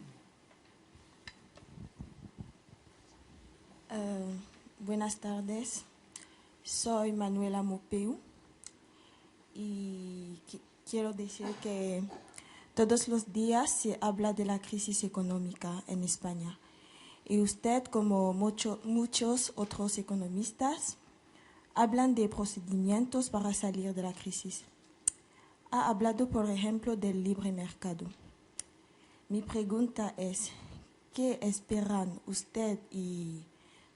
Buenas tardes. Soy Manuela Mopeu y quiero decir que todos los días se habla de la crisis económica en España. Y usted, como muchos otros economistas, hablan de procedimientos para salir de la crisis. Ha hablado, por ejemplo, del libre mercado. Mi pregunta es, ¿qué esperan usted y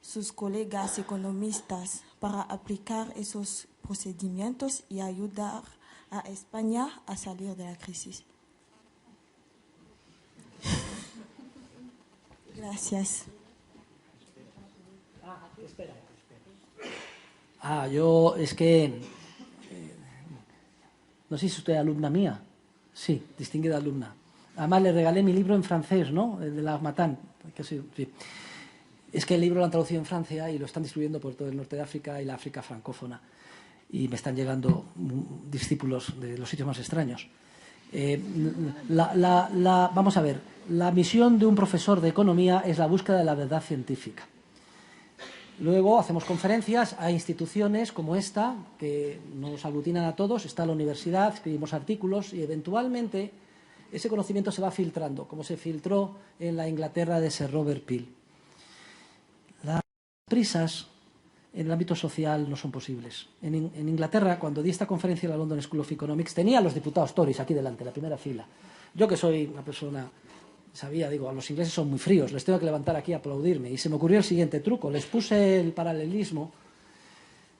sus colegas economistas para aplicar esos procedimientos y ayudar a España a salir de la crisis? Gracias. Yo es que... no sé si usted es alumna mía. Sí, distinguida alumna. Además, le regalé mi libro en francés, ¿no? El de la Matán. Sí. Es que el libro lo han traducido en Francia y lo están distribuyendo por todo el norte de África y la África francófona. Y me están llegando discípulos de los sitios más extraños. Vamos a ver, la misión de un profesor de economía es la búsqueda de la verdad científica. Luego hacemos conferencias a instituciones como esta, que nos aglutinan a todos, está la universidad, escribimos artículos y eventualmente ese conocimiento se va filtrando, como se filtró en la Inglaterra de Sir Robert Peel. Las prisas en el ámbito social no son posibles. En Inglaterra, cuando di esta conferencia en la London School of Economics, tenía a los diputados Tories aquí delante, en la primera fila. Yo, que soy una persona, sabía, digo, los ingleses son muy fríos, les tengo que levantar aquí a aplaudirme. Y se me ocurrió el siguiente truco. Les puse el paralelismo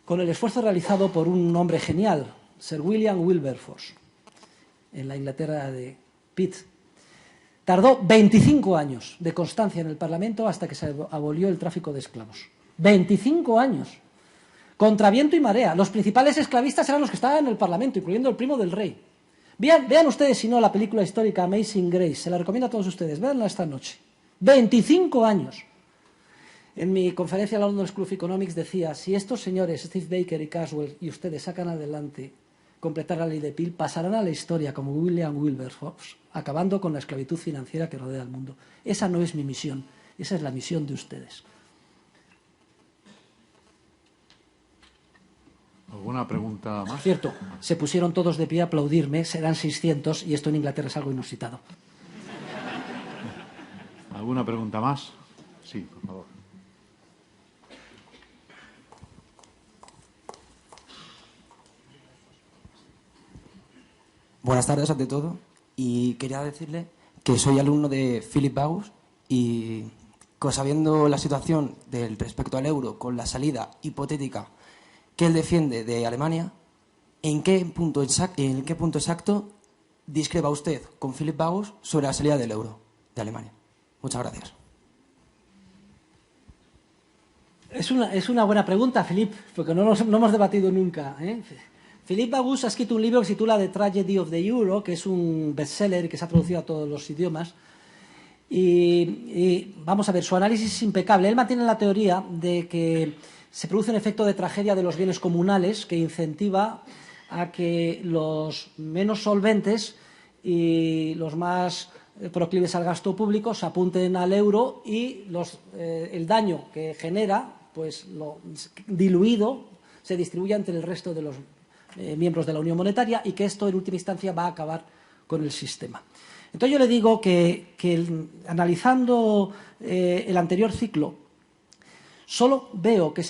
con el esfuerzo realizado por un hombre genial, Sir William Wilberforce, en la Inglaterra de Pitt. Tardó 25 años de constancia en el Parlamento hasta que se abolió el tráfico de esclavos. 25 años. Contra viento y marea. Los principales esclavistas eran los que estaban en el Parlamento, incluyendo el primo del rey. Vean ustedes, si no, la película histórica Amazing Grace. Se la recomiendo a todos ustedes. Véanla esta noche. 25 años. En mi conferencia en la London School of Economics decía, si estos señores, Steve Baker y Caswell, y ustedes sacan adelante, completar la ley de Peel, pasarán a la historia como William Wilberforce, acabando con la esclavitud financiera que rodea al mundo. Esa no es mi misión. Esa es la misión de ustedes. ¿Alguna pregunta más? Cierto, se pusieron todos de pie a aplaudirme, serán 600 y esto en Inglaterra es algo inusitado. ¿Alguna pregunta más? Sí, por favor. Buenas tardes ante todo, y quería decirle que soy alumno de Philip Bagus y sabiendo la situación respecto al euro con la salida hipotética que él defiende de Alemania, ¿en qué punto exacto discrepa usted con Philip Bagus sobre la salida del euro de Alemania? Muchas gracias. Es una buena pregunta, Philip, porque no hemos debatido nunca. Philip Bagus ha escrito un libro que se titula The Tragedy of the Euro, que es un bestseller que se ha traducido a todos los idiomas. Y vamos a ver, su análisis es impecable. Él mantiene la teoría de que se produce un efecto de tragedia de los bienes comunales que incentiva a que los menos solventes y los más proclives al gasto público se apunten al euro y el daño que genera, pues lo diluido, se distribuye entre el resto de los miembros de la Unión Monetaria y que esto en última instancia va a acabar con el sistema. Entonces yo le digo que analizando el anterior ciclo, solo veo que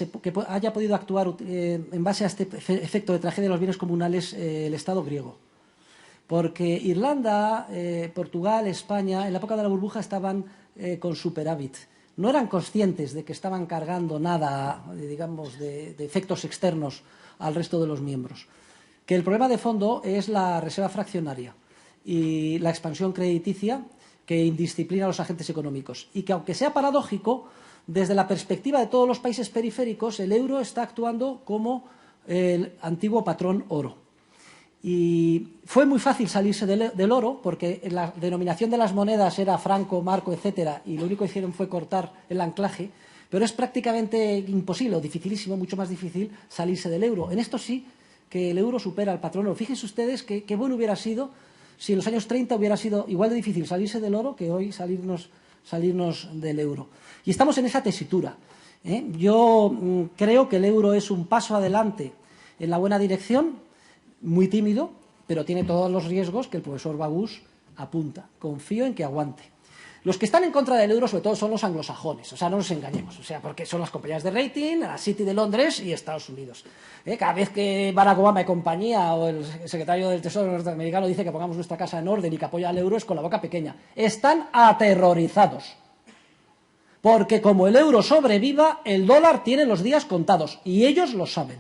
haya podido actuar en base a este efecto de tragedia de los bienes comunales el Estado griego. Porque Irlanda, Portugal, España, en la época de la burbuja estaban con superávit. No eran conscientes de que estaban cargando nada, digamos, de efectos externos al resto de los miembros. Que el problema de fondo es la reserva fraccionaria y la expansión crediticia que indisciplina a los agentes económicos. Y que, aunque sea paradójico, desde la perspectiva de todos los países periféricos, el euro está actuando como el antiguo patrón oro. Y fue muy fácil salirse del oro porque la denominación de las monedas era franco, marco, etcétera, y lo único que hicieron fue cortar el anclaje, pero es prácticamente imposible o dificilísimo, mucho más difícil salirse del euro. En esto sí que el euro supera al patrón oro. Fíjense ustedes qué bueno hubiera sido si en los años 30 hubiera sido igual de difícil salirse del oro que hoy salirnos del euro. Y estamos en esa tesitura. Yo creo que el euro es un paso adelante en la buena dirección, muy tímido, pero tiene todos los riesgos que el profesor Bagus apunta. Confío en que aguante. Los que están en contra del euro, sobre todo, son los anglosajones. O sea, no nos engañemos. O sea, porque son las compañías de rating, la City de Londres y Estados Unidos. Cada vez que Barack Obama y compañía o el secretario del Tesoro norteamericano dice que pongamos nuestra casa en orden y que apoya al euro, es con la boca pequeña. Están aterrorizados. Porque como el euro sobreviva, el dólar tiene los días contados. Y ellos lo saben.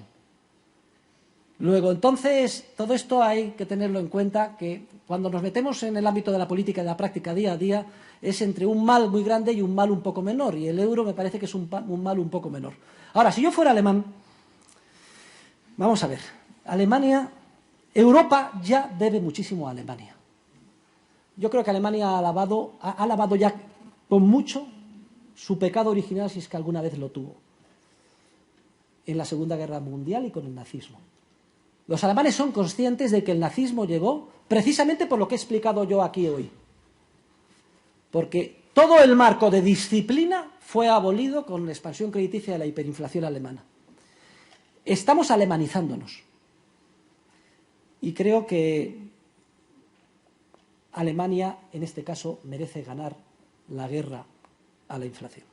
Luego, entonces, todo esto hay que tenerlo en cuenta, que cuando nos metemos en el ámbito de la política y de la práctica día a día, es entre un mal muy grande y un mal un poco menor, y el euro me parece que es un mal un poco menor. Ahora, si yo fuera alemán, vamos a ver, Europa ya debe muchísimo a Alemania. Yo creo que Alemania ha lavado ya con mucho su pecado original, si es que alguna vez lo tuvo, en la Segunda Guerra Mundial y con el nazismo. Los alemanes son conscientes de que el nazismo llegó precisamente por lo que he explicado yo aquí hoy. Porque todo el marco de disciplina fue abolido con la expansión crediticia de la hiperinflación alemana. Estamos alemanizándonos. Y creo que Alemania, en este caso, merece ganar la guerra a la inflación.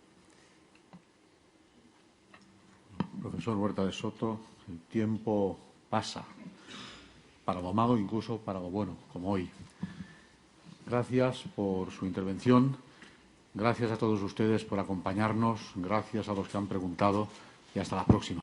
Profesor Huerta de Soto, el tiempo pasa, para lo malo, incluso para lo bueno, como hoy. Gracias por su intervención, gracias a todos ustedes por acompañarnos, gracias a los que han preguntado y hasta la próxima.